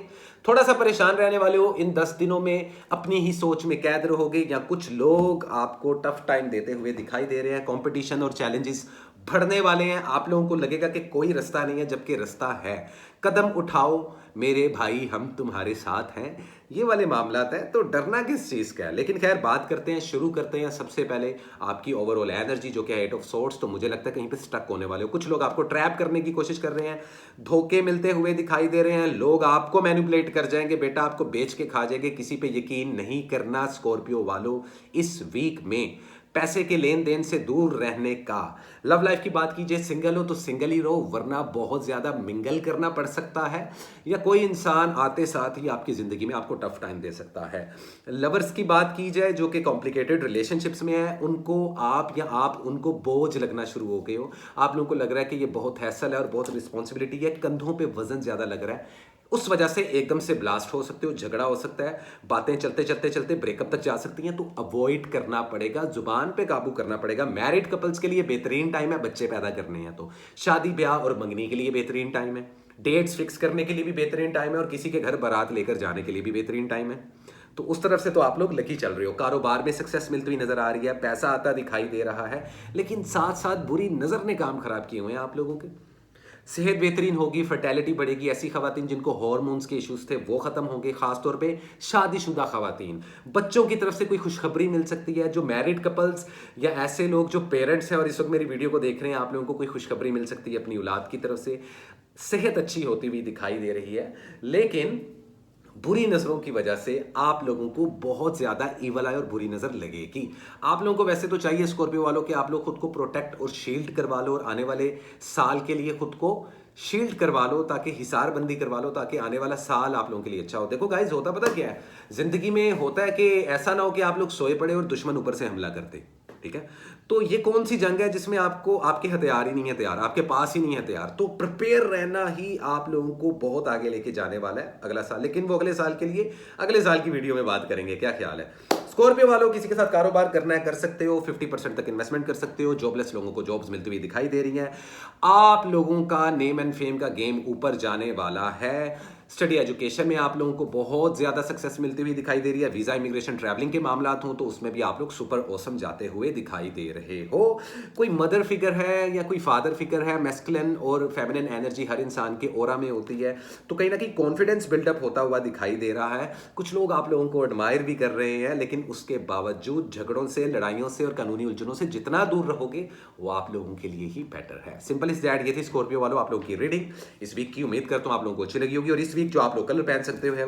थोड़ा सा परेशान रहने वाले हो, इन 10 दिनों में अपनी ही सोच में कैद रहोगे, या कुछ लोग आपको टफ टाइम देते हुए दिखाई दे रहे हैं। कंपटीशन और चैलेंजेस बढ़ने वाले हैं, आप लोगों को लगेगा कि कोई रास्ता नहीं है, जबकि रास्ता है। कदम उठाओ मेरे भाई, हम तुम्हारे साथ हैं, ये वाले मामलात हैं। तो डरना किस चीज़ का है? लेकिन खैर बात करते हैं, शुरू करते हैं सबसे पहले आपकी ओवरऑल एनर्जी जो कि है 8 ऑफ सोर्ड्स। तो मुझे लगता है कहीं पे स्टक होने वाले हो, कुछ लोग आपको ट्रैप करने की कोशिश कर रहे हैं, धोखे मिलते हुए दिखाई दे रहे हैं, लोग आपको मैनिपुलेट कर जाएंगे, बेटा आपको बेच के खा जाएंगे। किसी पे यकीन नहीं करना स्कॉर्पियो वालों इस वीक में, पैसे के लेन देन से दूर रहने का। लव लाइफ की बात कीजिए, सिंगल हो तो सिंगल ही रहो, वरना बहुत ज्यादा मिंगल करना पड़ सकता है, या कोई इंसान आते साथ ही आपकी जिंदगी में आपको टफ टाइम दे सकता है। लवर्स की बात की जाए जो कि कॉम्प्लिकेटेड रिलेशनशिप्स में है, उनको आप या आप उनको बोझ लगना शुरू हो गए हो। आप लोगों को लग रहा है कि ये बहुत हैसल है और बहुत रिस्पॉन्सिबिलिटी है, कंधों पे वजन ज्यादा लग रहा है, उस वजह से एकदम से ब्लास्ट हो सकते हो, झगड़ा हो सकता है, बातें चलते चलते चलते ब्रेकअप तक जा सकती हैं। तो अवॉइड करना पड़ेगा, जुबान पे काबू करना पड़ेगा। मैरिड कपल्स के लिए बेहतरीन टाइम है, बच्चे पैदा करने हैं तो, शादी ब्याह और मंगनी के लिए बेहतरीन टाइम है, डेट्स फिक्स करने के लिए भी बेहतरीन टाइम है, और किसी के घर बारात लेकर जाने के लिए भी बेहतरीन टाइम है। तो उस तरफ से तो आप लोग लकी चल रहे हो। कारोबार में सक्सेस मिलती हुई नजर आ रही है, पैसा आता दिखाई दे रहा है, लेकिन साथ साथ बुरी नजर ने काम खराब किए हुए हैं आप लोगों के। सेहत बेहतरीन होगी, फर्टेलिटी बढ़ेगी, ऐसी खवातीन जिनको हार्मोन्स के इश्यूज थे वो खत्म होंगे, खासतौर पे शादीशुदा खवातीन। बच्चों की तरफ से कोई खुशखबरी मिल सकती है, जो मैरिड कपल्स या ऐसे लोग जो पेरेंट्स हैं और इस वक्त मेरी वीडियो को देख रहे हैं, आप लोगों को कोई खुशखबरी मिल सकती है अपनी औलाद की तरफ से। सेहत अच्छी होती हुई दिखाई दे रही है, लेकिन बुरी नजरों की वजह से आप लोगों को बहुत ज्यादा ईवल आई और बुरी नजर लगेगी। आप लोगों को वैसे तो चाहिए स्कॉर्पियो वालों कि आप लोग खुद को प्रोटेक्ट और शील्ड करवा लो, और आने वाले साल के लिए खुद को शील्ड करवा लो, ताकि हिसारबंदी करवा लो, ताकि आने वाला साल आप लोगों के लिए अच्छा हो। देखो गाइज, होता पता क्या है जिंदगी में, होता है कि ऐसा ना हो कि आप लोग सोए पड़े और दुश्मन ऊपर से हमला करते, ठीक है। तो ये कौन सी जंग है जिसमें आपको आपके हथियार ही नहीं है तैयार, आपके पास ही नहीं है तैयार। तो प्रिपेयर रहना ही आप लोगों को बहुत आगे लेके जाने वाला है अगला साल। लेकिन वो अगले साल के लिए अगले साल की वीडियो में बात करेंगे, क्या ख्याल है। स्कॉर्पियो वालों, किसी के साथ कारोबार करना है कर सकते हो, 50% तक इन्वेस्टमेंट कर सकते हो, जॉबलेस लोगों को जॉब्स मिलती हुई दिखाई दे रही हैं। आप लोगों का नेम एंड फेम का गेम ऊपर जाने वाला है। स्टडी एजुकेशन में आप लोगों को बहुत ज्यादा सक्सेस मिलती हुई दिखाई दे रही है। वीजा, इमिग्रेशन, ट्रैवलिंग के मामलात हों तो उसमें भी आप लोग सुपर ऑसम जाते हुए दिखाई दे रहे हो। कोई मदर फिगर है या कोई फादर फिगर है, मैस्कुलिन और फेमिनिन एनर्जी हर इंसान के ओरा में होती है, तो कहीं ना कहीं कॉन्फिडेंस बिल्डअप होता हुआ दिखाई दे रहा है। कुछ लोग आप लोगों को एडमायर भी कर रहे हैं, लेकिन उसके बावजूद झगड़ों से, लड़ाइयों से और कानूनी उलझनों से जितना दूर रहोगे वो आप लोगों के लिए ही बेटर है। Simple is that. ये थी स्कॉर्पियो वालों आप लोगों की रीडिंग इस वीक की। उम्मीद करता हूं आप लोगों को अच्छी लगी होगी। और इस वीक जो आप लोग कलर पहन सकते हो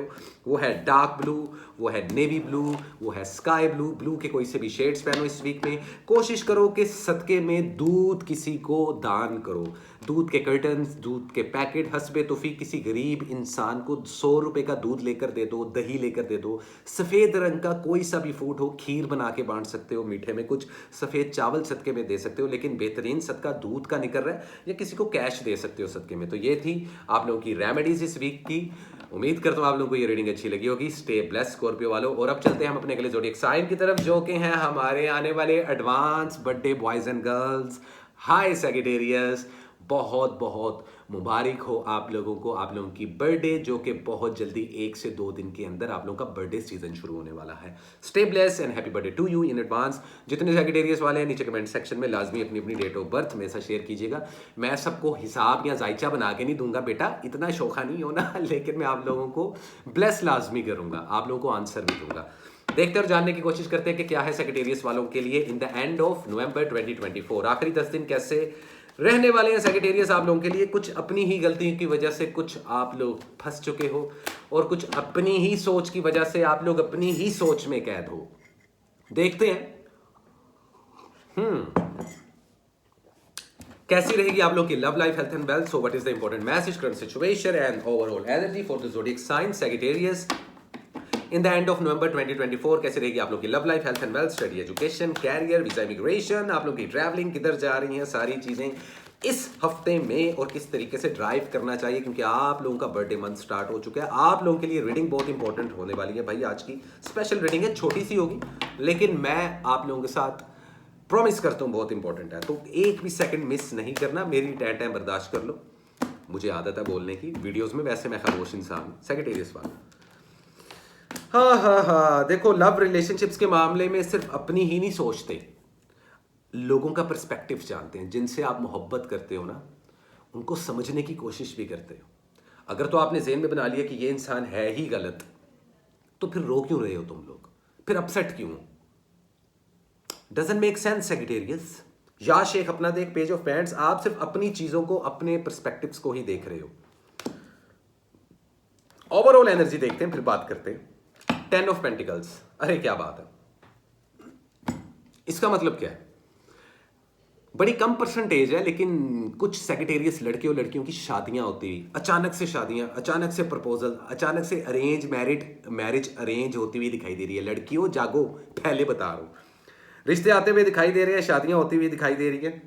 वो है डार्क ब्लू, वो है नेवी ब्लू, वो है स्काई ब्लू। ब्लू के कोई से भी शेड्स पहनो इस वीक में। कोशिश करो कि सदके में दूध किसी को दान करो, दूध के कर्टन्स, दूध के पैकेट, हस्बे तौफीक किसी गरीब इंसान को 100 रुपए का दूध लेकर दे दो, दही लेकर दे दो। सफेद रंग का कोई सा भी फूड हो, खीर बना के बांट सकते हो, मीठे में कुछ सफेद चावल सदके में दे सकते हो, लेकिन बेहतरीन सदका दूध का निकल रहा है, या किसी को कैश दे सकते हो सदके में। तो ये थी आप लोगों की रेमेडीज इस वीक की। उम्मीद करता हूं आप लोगों को ये रीडिंग अच्छी लगी होगी। स्टे ब्लेस्ड स्कॉर्पियो वालों। और अब चलते हैं हम अपने अगले ज़ोडिएक साइन की तरफ, जो कि हैं हमारे आने वाले advance birthday boys and girls. Hi Sagittarius, बहुत बहुत मुबारक हो आप लोगों को, आप लोगों की बर्थडे, जो कि बहुत जल्दी 1 से 2 दिन के अंदर आप लोगों का बर्थडे सीजन शुरू होने वाला है। Stay blessed and happy birthday to you in advance. जितने सैजिटेरियस वाले हैं नीचे कमेंट सेक्शन में लाजमी अपनी अपनी डेट ऑफ बर्थ मेरे साथ शेयर कीजिएगा। मैं सबको हिसाब या जायचा बना के नहीं दूंगा बेटा, इतना शोखा नहीं होना, लेकिन मैं आप लोगों को ब्लेस लाजमी करूंगा, आप लोगों को आंसर भी दूंगा। देखते और जानने की कोशिश करते हैं कि क्या है सैजिटेरियस वालों के लिए इन द एंड ऑफ नवंबर 2024। आखिरी 10 दिन कैसे रहने वाले हैं सैजिटेरियस आप लोगों के लिए। कुछ अपनी ही गलतियों की वजह से कुछ आप लोग फंस चुके हो, और कुछ अपनी ही सोच की वजह से आप लोग अपनी ही सोच में कैद हो। देखते हैं कैसी रहेगी आप लोग की love life, health and wealth. So what is the important message, current situation and overall energy for the zodiac sign Sagittarius in the end of November 2024। कैसे रहेगी आप लोग की love life, health and wealth, study, education, career, visa, immigration, आप लोग की ट्रैवलिंग किधर जा रही हैं, सारी चीजें इस हफ्ते में, और किस तरीके से ड्राइव करना चाहिए, क्योंकि आप लोगों का बर्थडे मंथ स्टार्ट हो चुका है। आप लोगों के लिए रीडिंग बहुत इंपॉर्टेंट होने वाली है भाई। आज की स्पेशल रीडिंग है, छोटी सी होगी, लेकिन मैं आप लोगों के साथ प्रॉमिस करता हूं बहुत इंपॉर्टेंट है, तो एक भी सेकंड मिस नहीं करना। मेरी टाइम बर्दाश्त कर लो, मुझे आदत है बोलने की वीडियोस में, वैसे मैं खामोश इंसान हूं। सैजिटेरियस वाला हाँ, देखो लव रिलेशनशिप्स के मामले में सिर्फ अपनी ही नहीं सोचते, लोगों का पर्सपेक्टिव जानते हैं। जिनसे आप मोहब्बत करते हो ना, उनको समझने की कोशिश भी करते हो। अगर तो आपने ज़हन में बना लिया कि ये इंसान है ही गलत, तो फिर रो क्यों रहे हो तुम लोग, फिर अपसेट क्यों? Doesn't make sense Sagittarius. या शेख अपना देख, पेज ऑफ पेंट्स, आप सिर्फ अपनी चीजों को, अपने पर्सपेक्टिव्स को ही देख रहे हो। ओवरऑल एनर्जी देखते हैं, फिर बात करते हैं। 10 ऑफ पेंटिकल्स, अरे क्या बात है। इसका मतलब क्या है? बड़ी कम परसेंटेज है, लेकिन कुछ सैजिटेरियस लड़के और लड़कियों की शादियां होती हुई, अचानक से शादियां, अचानक से प्रपोजल, अचानक से मैरिज अरेंज होती हुई दिखाई दे रही है। लड़कियों जागो, पहले बता रहा हूं, रिश्ते आते हुए दिखाई दे रहे हैं, शादियां होती हुई दिखाई दे रही है।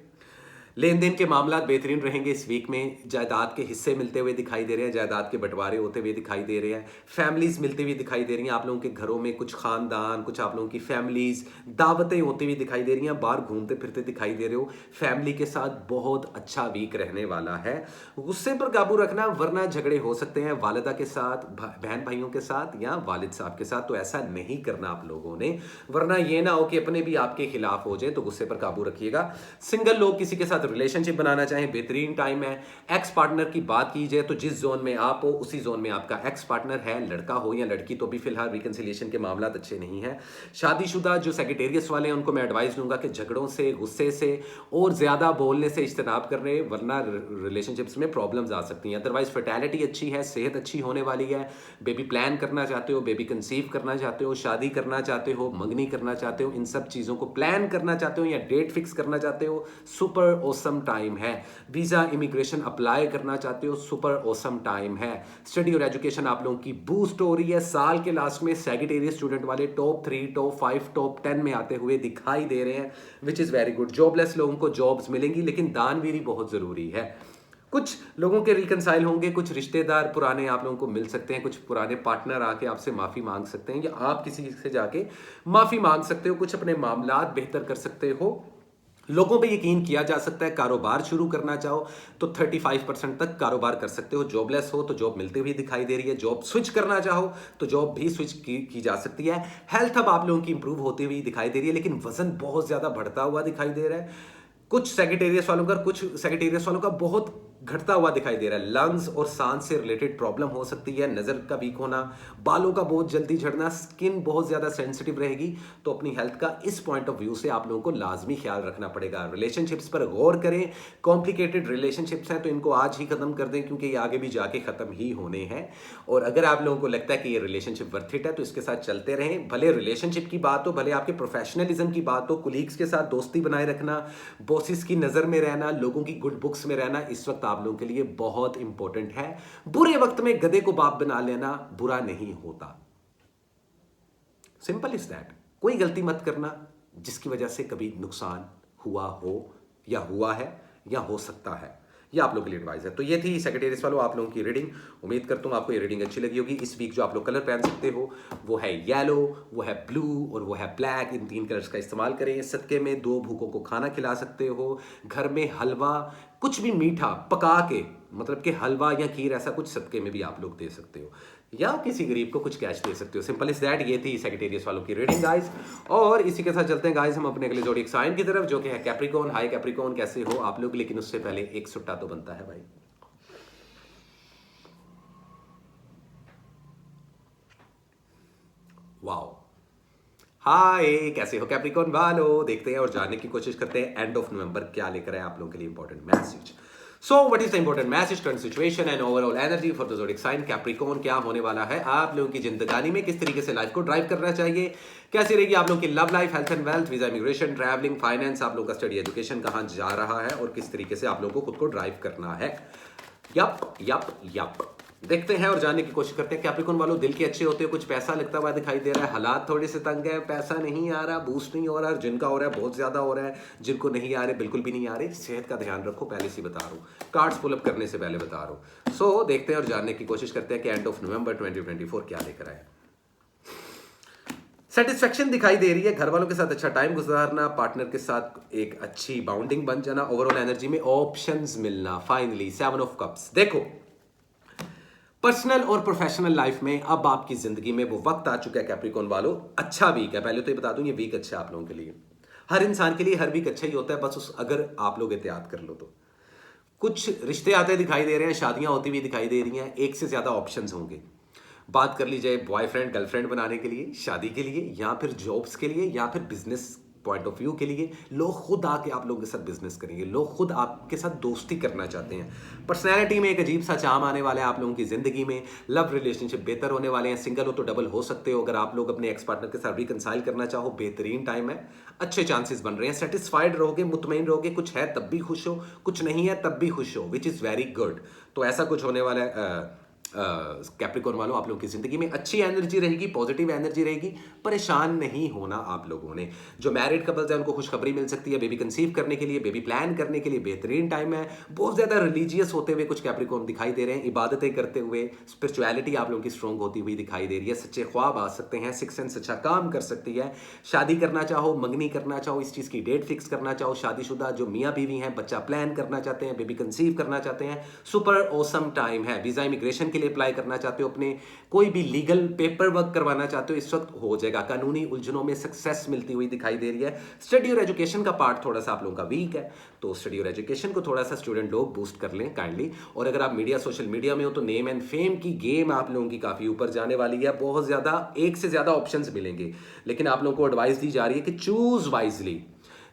लेन देन के मामला बेहतरीन रहेंगे इस वीक में। जायदाद के हिस्से मिलते हुए दिखाई दे रहे हैं, जायदाद के बंटवारे होते हुए दिखाई दे रहे हैं, फैमिलीज मिलती हुई दिखाई दे रही हैं। आप लोगों के घरों में कुछ खानदान, कुछ आप लोगों की फैमिलीज, दावतें होती हुई दिखाई दे रही हैं, बाहर घूमते फिरते दिखाई दे रहे हो। फैमिली के साथ बहुत अच्छा वीक रहने वाला है। गुस्से पर काबू रखना, वरना झगड़े हो सकते हैं वालिदा के साथ, बहन भाइयों के साथ, या वालिद साहब के साथ। तो ऐसा नहीं करना आप लोगों ने, वरना ये ना हो कि अपने भी आपके खिलाफ हो जाए। तो गुस्से पर काबू रखिएगा। सिंगल लोग किसी के साथ रिलेशनशिप बनाना चाहें, बेहतरीन टाइम है। एक्स पार्टनर की बात की जाए तो जिस जोन में आप हो, उसी जोन में आपका एक्स पार्टनर है, लड़का हो या लड़की, तो भी फिलहाल रिकंसिलिएशन के मामला अच्छे नहीं है। शादीशुदा जो सैजिटेरियस वाले हैं, उनको मैं एडवाइस दूंगा कि झगड़ों से, गुस्से से और ज्यादा बोलने से इज्तनाब कर रहे, वरना रिलेशनशिप्स में प्रॉब्लम्स आ सकती हैं। अदरवाइज फर्टिलिटी अच्छी है, सेहत अच्छी होने वाली है। बेबी प्लान करना चाहते हो, बेबी कंसीव करना चाहते हो, शादी करना चाहते हो, मंगनी करना चाहते हो, इन सब चीजों को प्लान करना चाहते हो या डेट फिक्स करना चाहते हो, सुपर ऑसम टाइम है। वीजा, इमिग्रेशन अप्लाई करना चाहते हो, सुपर ऑसम टाइम है। स्टडी और एजुकेशन आप लोगों की बूस्ट हो रही है। साल के लास्ट में सैजिटेरियस स्टूडेंट वाले टॉप 3, टॉप 5, टॉप 10 में आते हुए दिखाई दे रहे हैं, which is very good. Jobless लोगों को जॉब्स मिलेंगी, लेकिन दानवीरी बहुत जरूरी है। कुछ लोगों के रिकंसाइल होंगे, कुछ रिश्तेदार पुराने आप लोगों को मिल सकते हैं, कुछ पुराने पार्टनर आके आपसे माफी मांग सकते हैं, या आप किसी से जाके माफी मांग सकते हो। कुछ अपने मामलात बेहतर कर सकते हो। लोगों पे यकीन किया जा सकता है। कारोबार शुरू करना चाहो तो 35% तक कारोबार कर सकते हो। जॉबलेस हो तो जॉब मिलती हुई दिखाई दे रही है। जॉब स्विच करना चाहो तो जॉब भी स्विच की जा सकती है। हेल्थ अब आप लोगों की इंप्रूव होती हुई दिखाई दे रही है, लेकिन वजन बहुत ज्यादा बढ़ता हुआ दिखाई दे रहा है। कुछ सैजिटेरियस वालों का बहुत घटता हुआ दिखाई दे रहा है। लंग्स और सांस से रिलेटेड प्रॉब्लम हो सकती है। नजर का वीक होना, बालों का बहुत जल्दी झड़ना, स्किन बहुत ज्यादा सेंसिटिव रहेगी। तो अपनी हेल्थ का इस पॉइंट ऑफ व्यू से आप लोगों को लाजमी ख्याल रखना पड़ेगा। रिलेशनशिप्स पर गौर करें। कॉम्प्लिकेटेड रिलेशनशिप्स हैं तो इनको आज ही खत्म कर दें, क्योंकि ये आगे भी जाके खत्म ही होने हैं। और अगर आप लोगों को लगता है कि ये रिलेशनशिप वर्थ इट है, तो इसके साथ चलते रहें। भले रिलेशनशिप की बात हो, भले आपके प्रोफेशनलिज्म की बात हो, कुलीग्स के साथ दोस्ती बनाए रखना, बॉसेस की नजर में रहना, लोगों की गुड बुक्स में रहना, इस वक्त आप लोगों के लिए बहुत इंपॉर्टेंट है। बुरे वक्त में गधे को बाप बना लेना बुरा नहीं होता। Simple is that. कोई गलती मत करना जिसकी वजह से कभी नुकसान हुआ हो, या हुआ है, या हो सकता है। ये आप लोगों के लिए एडवाइस है। तो ये थी सेक्रेटेरिएट वालों आप लोगों की रीडिंग। उम्मीद करता हूँ आपको ये रीडिंग अच्छी लगी होगी। इस वीक जो आप लोग कलर पहन सकते हो वो है येलो, वो है ब्लू और वो है ब्लैक। इन 3 कलर्स का इस्तेमाल करें। सदके में 2 भूखों को खाना खिला सकते हो। घर में हलवा, कुछ भी मीठा पका के, मतलब कि हलवा या खीर ऐसा कुछ सदके में भी आप लोग दे सकते हो, या किसी गरीब को कुछ कैश दे सकते हो। Simple is that. ये थी सेक्रेटेरिएट वालों की रीडिंग गाइस। और इसी के साथ चलते हैं गाइस हम अपने अगले जोड़ी साइन की तरफ, जो कि है कैप्रिकॉर्न। हाय कैप्रिकॉर्न, कैसे हो आप लोग? लेकिन उससे पहले एक सुट्टा तो बनता है भाई। वाओ, हाय कैसे हो कैप्रिकॉर्न वालों? देखते हैं और जानने की कोशिश करते हैं एंड ऑफ नवंबर क्या लेकर है आप लोगों के लिए important message. So what is the important message, current situation and overall energy for the zodiac sign Capricorn? क्या होने वाला है आप लोगों की जिंदगानी में? किस तरीके से लाइफ को ड्राइव करना चाहिए? कैसी रहेगी आप लोगों की love life, health and wealth, visa, immigration, travelling, finance, आप लोगों का स्टडी एजुकेशन कहां जा रहा है और किस तरीके से आप लोगों को खुद को ड्राइव करना है? Yup yup yup. देखते हैं और जानने की कोशिश करते हैं। कैप्रिकॉर्न वालों दिल के अच्छे होते हो, कुछ पैसा लगता हुआ दिखाई दे रहा है, हालात थोड़े से तंग है, पैसा नहीं आ रहा, बूस्ट नहीं हो रहा, जिनका हो रहा है बहुत ज्यादा हो रहा है, जिनको नहीं आ रहे बिल्कुल भी नहीं आ रहे। सेहत का ध्यान रखो, पहले से बता रहा हूँ, कार्ड्स पुल अप करने से पहले बता रहा हूँ। सो देखते हैं और जानने की कोशिश करते हैं कि एंड ऑफ नवंबर 2024 क्या लेकर आए। सेटिस्फेक्शन दिखाई दे रही है, घर वालों के साथ अच्छा टाइम गुजारना, पार्टनर के साथ एक अच्छी बाउंडिंग बन जाना, ओवरऑल एनर्जी में ऑप्शंस मिलना। Finally 7 of cups. देखो, पर्सनल और प्रोफेशनल लाइफ में अब आपकी जिंदगी में वो वक्त आ चुका है कैप्रिकॉर्न वालों। अच्छा वीक है, पहले तो ये बता दूं, ये वीक अच्छा है आप लोगों के लिए। हर इंसान के लिए हर वीक अच्छा ही होता है, बस अगर आप लोग एहतियात कर लो तो। कुछ रिश्ते आते दिखाई दे रहे हैं, शादियां होती हुई दिखाई दे रही हैं, एक से ज्यादा ऑप्शंस होंगे। बात कर ली जाए बॉयफ्रेंड गर्लफ्रेंड बनाने के लिए, शादी के लिए, या फिर जॉब्स के लिए, या फिर बिजनेस पॉइंट ऑफ व्यू के लिए। लोग खुद आके आप लोगों के साथ बिजनेस करेंगे, लोग खुद आपके साथ दोस्ती करना चाहते हैं। पर्सनैलिटी में एक अजीब सा चाम आने वाला है आप लोगों की जिंदगी में। लव रिलेशनशिप बेहतर होने वाले हैं। सिंगल हो तो डबल हो सकते हो। अगर आप लोग अपने एक्स पार्टनर के साथ रिकंसाइल करना चाहो, बेहतरीन टाइम है, अच्छे चांसेस बन रहे हैं। सेटिस्फाइड रहोगे, मुतमईन रहोगे, कुछ है तब भी खुश हो, कुछ नहीं है तब भी खुश हो, विच इज वेरी गुड। तो ऐसा कुछ होने वाला है कैप्रिकॉर्न वालों आप लोगों की जिंदगी में। अच्छी एनर्जी रहेगी, पॉजिटिव एनर्जी रहेगी। परेशान नहीं होना आप लोगों ने। जो मैरिड कपल्स हैं उनको खुशखबरी मिल सकती है, बेबी कंसीव करने के लिए, बेबी प्लान करने के लिए बेहतरीन टाइम है। बहुत ज्यादा रिलीजियस होते हुए कुछ कैप्रिकॉर्न दिखाई दे रहे हैं, इबादतें करते हुए, स्पिरिचुअलिटी आप लोगों की स्ट्रॉन्ग होती हुई दिखाई दे रही है। सच्चे ख्वाब आ सकते हैं, सिक्स सेंस अच्छा काम कर सकती है। शादी करना चाहो, मंगनी करना चाहो, इस चीज की डेट फिक्स करना चाहो, शादीशुदा जो मियाँ बीवी हैं, बच्चा प्लान करना चाहते हैं, बेबी कंसीव करना चाहते हैं, सुपर ऑसम टाइम है। वीजा इमिग्रेशन के लिए अप्लाई करना चाहते हो, अपने कोई भी लीगल पेपर वर्क करवाना चाहते हो, इस वक्त हो जाएगा। कानूनी उलझनों में सक्सेस मिलती हुई दिखाई दे रही है। स्टडी और एजुकेशन का पार्ट थोड़ा सा आप लोगों का वीक है, तो स्टडी और एजुकेशन को थोड़ा सा स्टूडेंट लोग बूस्ट कर लें काइंडली। और अगर आप मीडिया सोशल मीडिया में हो तो नेम एंड फेम की गेम आप लोगों की काफी ऊपर जाने वाली है। बहुत ज्यादा, एक से ज्यादा ऑप्शंस मिलेंगे, लेकिन आप लोगों को एडवाइस दी जा रही है कि चूज वाइजली।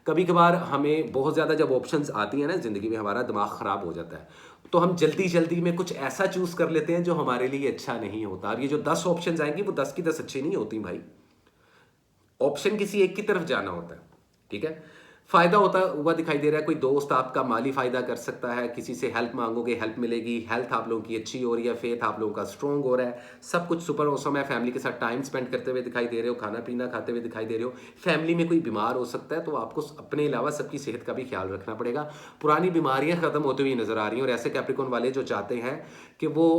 कभी कभार हमें बहुत ज्यादा जब ऑप्शंस आती है ना जिंदगी में, हमारा दिमाग खराब हो जाता है, तो हम जल्दी जल्दी में कुछ ऐसा चूज कर लेते हैं जो हमारे लिए अच्छा नहीं होता। अब ये जो 10 ऑप्शंस आएंगे वो 10 की 10 अच्छी नहीं होती भाई। ऑप्शन किसी एक की तरफ जाना होता है, ठीक है। फायदा होता हुआ दिखाई दे रहा है, कोई दोस्त आपका माली फायदा कर सकता है, किसी से हेल्प मांगोगे हेल्प मिलेगी, हेल्थ आप लोगों की अच्छी हो रही है, फेथ आप लोगों का स्ट्रॉन्ग हो रहा है, सब कुछ सुपर ऑसम है। फैमिली के साथ टाइम स्पेंड करते हुए दिखाई दे रहे हो, खाना पीना खाते हुए दिखाई दे रहे हो। फैमिली में कोई बीमार हो सकता है, तो आपको अपने अलावा सबकी सेहत का भी ख्याल रखना पड़ेगा। पुरानी बीमारियां खत्म होती हुई नजर आ रही हैं, और ऐसे कैप्रिकॉर्न वाले जो चाहते हैं कि वो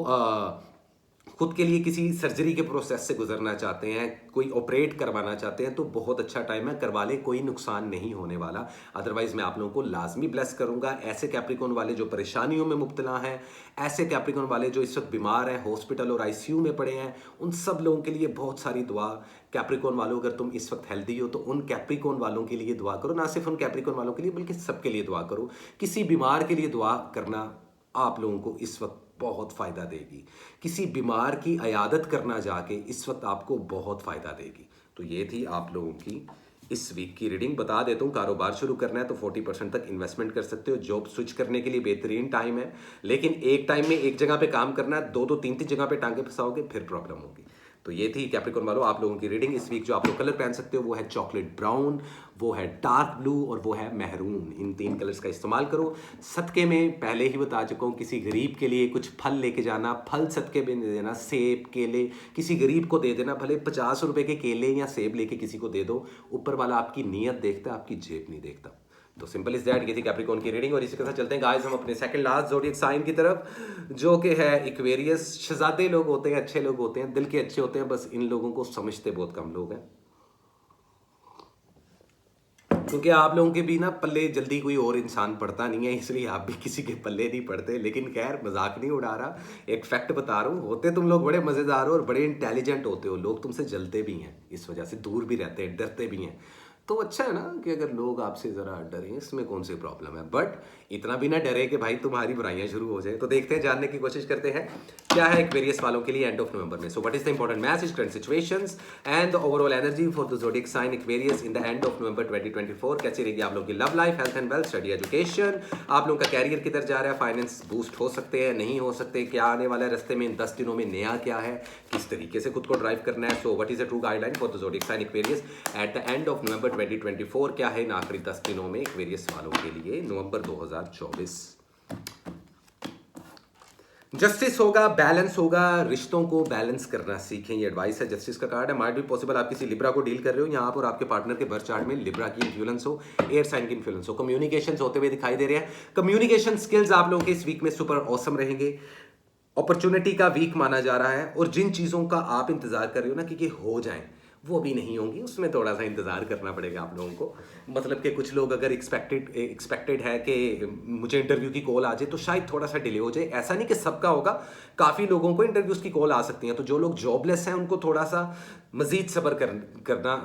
खुद के लिए किसी सर्जरी के प्रोसेस से गुजरना चाहते हैं, कोई ऑपरेट करवाना चाहते हैं, तो बहुत अच्छा टाइम है, करवा ले, कोई नुकसान नहीं होने वाला। अदरवाइज मैं आप लोगों को लाजमी ब्लेस करूंगा। ऐसे कैप्रिकॉर्न वाले जो परेशानियों में मुब्तला हैं, ऐसे कैप्रिकॉर्न वाले जो इस वक्त बीमार हैं, हॉस्पिटल और आईसीयू में पड़े हैं, उन सब लोगों के लिए बहुत सारी दुआ। कैप्रिकॉर्न वालों, अगर तुम इस वक्त हेल्दी हो तो उन कैप्रिकॉर्न वालों के लिए दुआ करो, ना सिर्फ उन कैप्रिकॉर्न वालों के लिए बल्कि सबके लिए दुआ करो। किसी बीमार के लिए दुआ करना आप लोगों को इस वक्त बहुत फायदा देगी। किसी बीमार की अयादत करना जाके इस वक्त आपको बहुत फायदा देगी। तो ये थी आप लोगों की इस वीक की रीडिंग। बता देता हूँ, कारोबार शुरू करना है तो 40% तक इन्वेस्टमेंट कर सकते हो। जॉब स्विच करने के लिए बेहतरीन टाइम है, लेकिन एक टाइम में एक जगह पे काम करना है, दो दो तीन तीन जगह पे टांगे फंसाओगे फिर प्रॉब्लम होगी। तो ये थी कैप्रिकॉर्न वालों आप लोगों की रीडिंग इस वीक। जो आप लोग कलर पहन सकते हो वो है चॉकलेट ब्राउन, वो है डार्क ब्लू और वो है मेहरून। इन 3 कलर्स का इस्तेमाल करो। सदके में पहले ही बता चुका हूँ, किसी गरीब के लिए कुछ फल लेके जाना, फल सदके में दे देना, सेब केले किसी गरीब को दे देना, भले 50 रुपए के केले या सेब लेके किसी को दे दो। ऊपर वाला आपकी नीयत देखता है, आपकी जेब नहीं देखता। तो सिंपल इज दैट, ये थी कैप्रिकॉर्न की रीडिंग। और इसी के साथ चलते हैं गाइस हम अपने सेकंड लास्ट ज़ोडिएक साइन की तरफ, जो कि है एक्वेरियस। शहजादे लोग होते हैं, अच्छे लोग होते हैं, दिल के अच्छे होते हैं, बस इन लोगों को समझते बहुत कम लोग हैं, क्योंकि आप लोगों के भी ना पल्ले जल्दी कोई और इंसान पड़ता नहीं है, इसलिए आप भी किसी के पल्ले नहीं पड़ते। लेकिन खैर, मजाक नहीं उड़ा रहा, एक फैक्ट बता रहा हूँ, होते तुम लोग बड़े मज़ेदार हो और बड़े इंटेलिजेंट होते हो, लोग तुमसे जलते भी हैं, इस वजह से दूर भी रहते हैं, डरते भी हैं। तो अच्छा है ना कि अगर लोग आपसे ज़रा डरें, इसमें कौन सी प्रॉब्लम है, बट इतना भी ना डरे कि भाई तुम्हारी बुराइयां शुरू हो जाए। तो देखते हैं, जानने की कोशिश करते हैं क्या है एक्वेरियस वालों के लिए एंड ऑफ नवंबर में। So what is the important message, current situations and the overall energy for the zodiac sign Aquarius in the end of November 2024। कैसी रहेगी आप लोगों की love life, health and wealth, study, education, आप लोगों का कैरियर किधर जा रहा है, फाइनेंस बूस्ट हो सकते हैं, नहीं हो सकते, क्या आने वाला है रास्ते में इन 10 दिनों में, नया क्या है, किस तरीके से खुद को ड्राइव करना है। So what is the true guideline for the zodiac sign Aquarius at the end of November 2024, क्या है इन आखिरी 10 दिनों में एक्वेरियस वालों के लिए, नवंबर 2024। जस्टिस होगा, बैलेंस होगा, रिश्तों को बैलेंस करना सीखें, ये एडवाइस है। जस्टिस का कार्ड है। माइट भी पॉसिबल आप किसी लिब्रा को डील कर रहे हो यहाँ पर, आपके पार्टनर के बर्थ चार्ट में लिब्रा की इन्फ्लुएंस हो, एयर साइन की इन्फ्लुएंस हो, कम्युनिकेशन होते हुए दिखाई दे रहे हैं। कम्युनिकेशन स्किल्स आप लोगों के इस वीक में सुपर ऑसम रहेंगे। अपॉर्चुनिटी का वीक माना जा रहा है, और जिन चीज़ों का आप इंतजार कर रहे हो ना कि हो जाएं, वो भी नहीं होंगी, उसमें थोड़ा सा इंतज़ार करना पड़ेगा आप लोगों को। मतलब कि कुछ लोग अगर एक्सपेक्टेड है कि मुझे इंटरव्यू की कॉल आ जाए, तो शायद थोड़ा सा डिले हो जाए। ऐसा नहीं कि सबका होगा, काफ़ी लोगों को इंटरव्यूज़ की कॉल आ सकती हैं। तो जो लोग जॉबलेस हैं उनको थोड़ा सा मज़ीद सब्र करना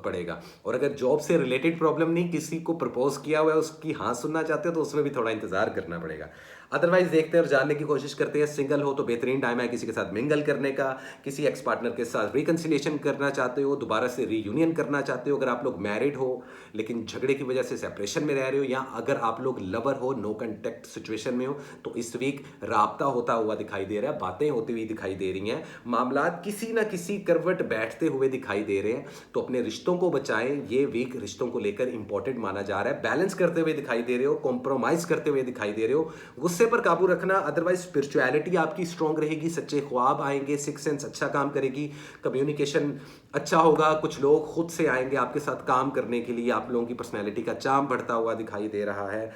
पड़ेगा। और अगर जॉब से रिलेटेड प्रॉब्लम नहीं, किसी को प्रपोज किया हुआ है, उसकी हाँ सुनना चाहते हो, तो उसमें भी थोड़ा इंतज़ार करना पड़ेगा। अदरवाइज देखते हैं और जानने की कोशिश करते हैं। सिंगल हो तो बेहतरीन टाइम है किसी के साथ मिंगल करने का, किसी एक्स पार्टनर के साथ रिकन्सिलिएशन करना चाहते हो, दोबारा से रीयूनियन करना चाहते हो। अगर आप लोग मैरिड हो लेकिन झगड़े की वजह से सेपरेशन में रह रहे हो, या अगर आप लोग लवर हो, नो कंटेक्ट सिचुएशन में हो, तो इस वीक राब्ता होता हुआ दिखाई दे रहा है, बातें होती हुई दिखाई दे रही हैं, मामला किसी ना किसी करवट बैठते हुए दिखाई दे रहे हैं। तो अपने रिश्तों को बचाएं, ये वीक रिश्तों को लेकर इंपॉर्टेंट माना जा रहा है। बैलेंस करते हुए दिखाई दे रहे हो, कॉम्प्रोमाइज करते हुए दिखाई दे रहे हो, गुस्से पर काबू रखना। अदरवाइज स्पिरिचुअलिटी आपकी स्ट्रांग रहेगी, सच्चे ख्वाब आएंगे, सिक्स सेंस अच्छा काम करेगी, कम्युनिकेशन अच्छा होगा, कुछ लोग खुद से आएंगे आपके साथ काम करने के लिए, आप लोगों की पर्सनैलिटी का चार्म बढ़ता हुआ दिखाई दे रहा है।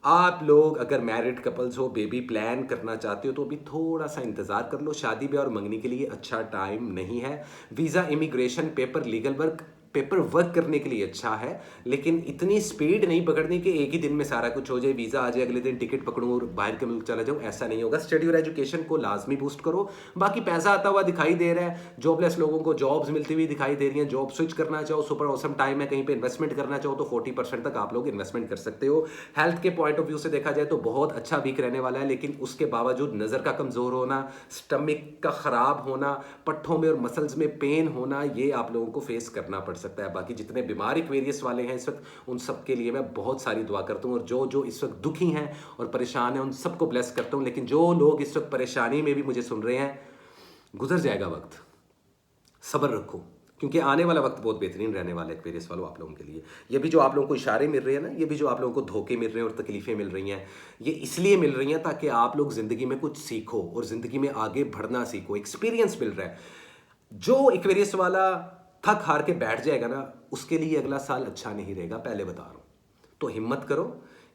आप लोग अगर मैरिड कपल्स हो, बेबी प्लान करना चाहते हो, तो अभी थोड़ा सा इंतजार कर लो। शादी ब्याह और मंगनी के लिए अच्छा टाइम नहीं है। Visa, immigration, paper, legal work, paper work करने के लिए अच्छा है, लेकिन इतनी स्पीड नहीं पकड़नी कि एक ही दिन में सारा कुछ हो जाए, वीज़ा आ जाए, अगले दिन टिकट पकड़ूं और बाहर के मुल्क चला जाऊं, ऐसा नहीं होगा। स्टडी और एजुकेशन को लाजमी बूस्ट करो। बाकी पैसा आता हुआ दिखाई दे रहा है, जॉबलेस लोगों को जॉब्स मिलती हुई दिखाई दे रही हैं। जॉब स्विच करना चाहो, सुपर ऑसम टाइम है। कहीं पे इन्वेस्टमेंट करना चाहो तो 40% तक आप लोग इन्वेस्टमेंट कर सकते हो। हेल्थ के पॉइंट ऑफ व्यू से देखा जाए तो बहुत अच्छा वीक रहने वाला है, लेकिन उसके बावजूद नज़र का कमज़ोर होना, स्टमक का ख़राब होना, पट्ठों में और मसल्स में पेन होना, ये आप लोगों को फेस करना पड़ सकता है। बाकी जितने बीमार एक्वेरियस वाले हैं इस वक्त, उन सब के लिए मैं बहुत सारी दुआ करता हूँ, और जो जो इस वक्त दुखी हैं और परेशान हैं उन सबको ब्लेस करता हूँ। लेकिन जो लोग इस वक्त परेशानी में भी मुझे सुन रहे हैं, गुजर जाएगा वक्त, सब्र रखो, क्योंकि आने वाला वक्त बहुत बेहतरीन रहने वाला है एक्वेरियस वालों आप लोगों के लिए। ये भी जो आप लोगों को इशारे मिल रहे हैं ना, ये भी जो आप लोगों को धोखे मिल रहे हैं और तकलीफें मिल रही हैं, ये इसलिए मिल रही हैं ताकि आप लोग ज़िंदगी में कुछ सीखो और ज़िंदगी में आगे बढ़ना सीखो। एक्सपीरियंस मिल रहा है। जो एक्वेरियस वाला थक हार के बैठ जाएगा ना, उसके लिए अगला साल अच्छा नहीं रहेगा, पहले बता रहा हूँ। तो हिम्मत करो,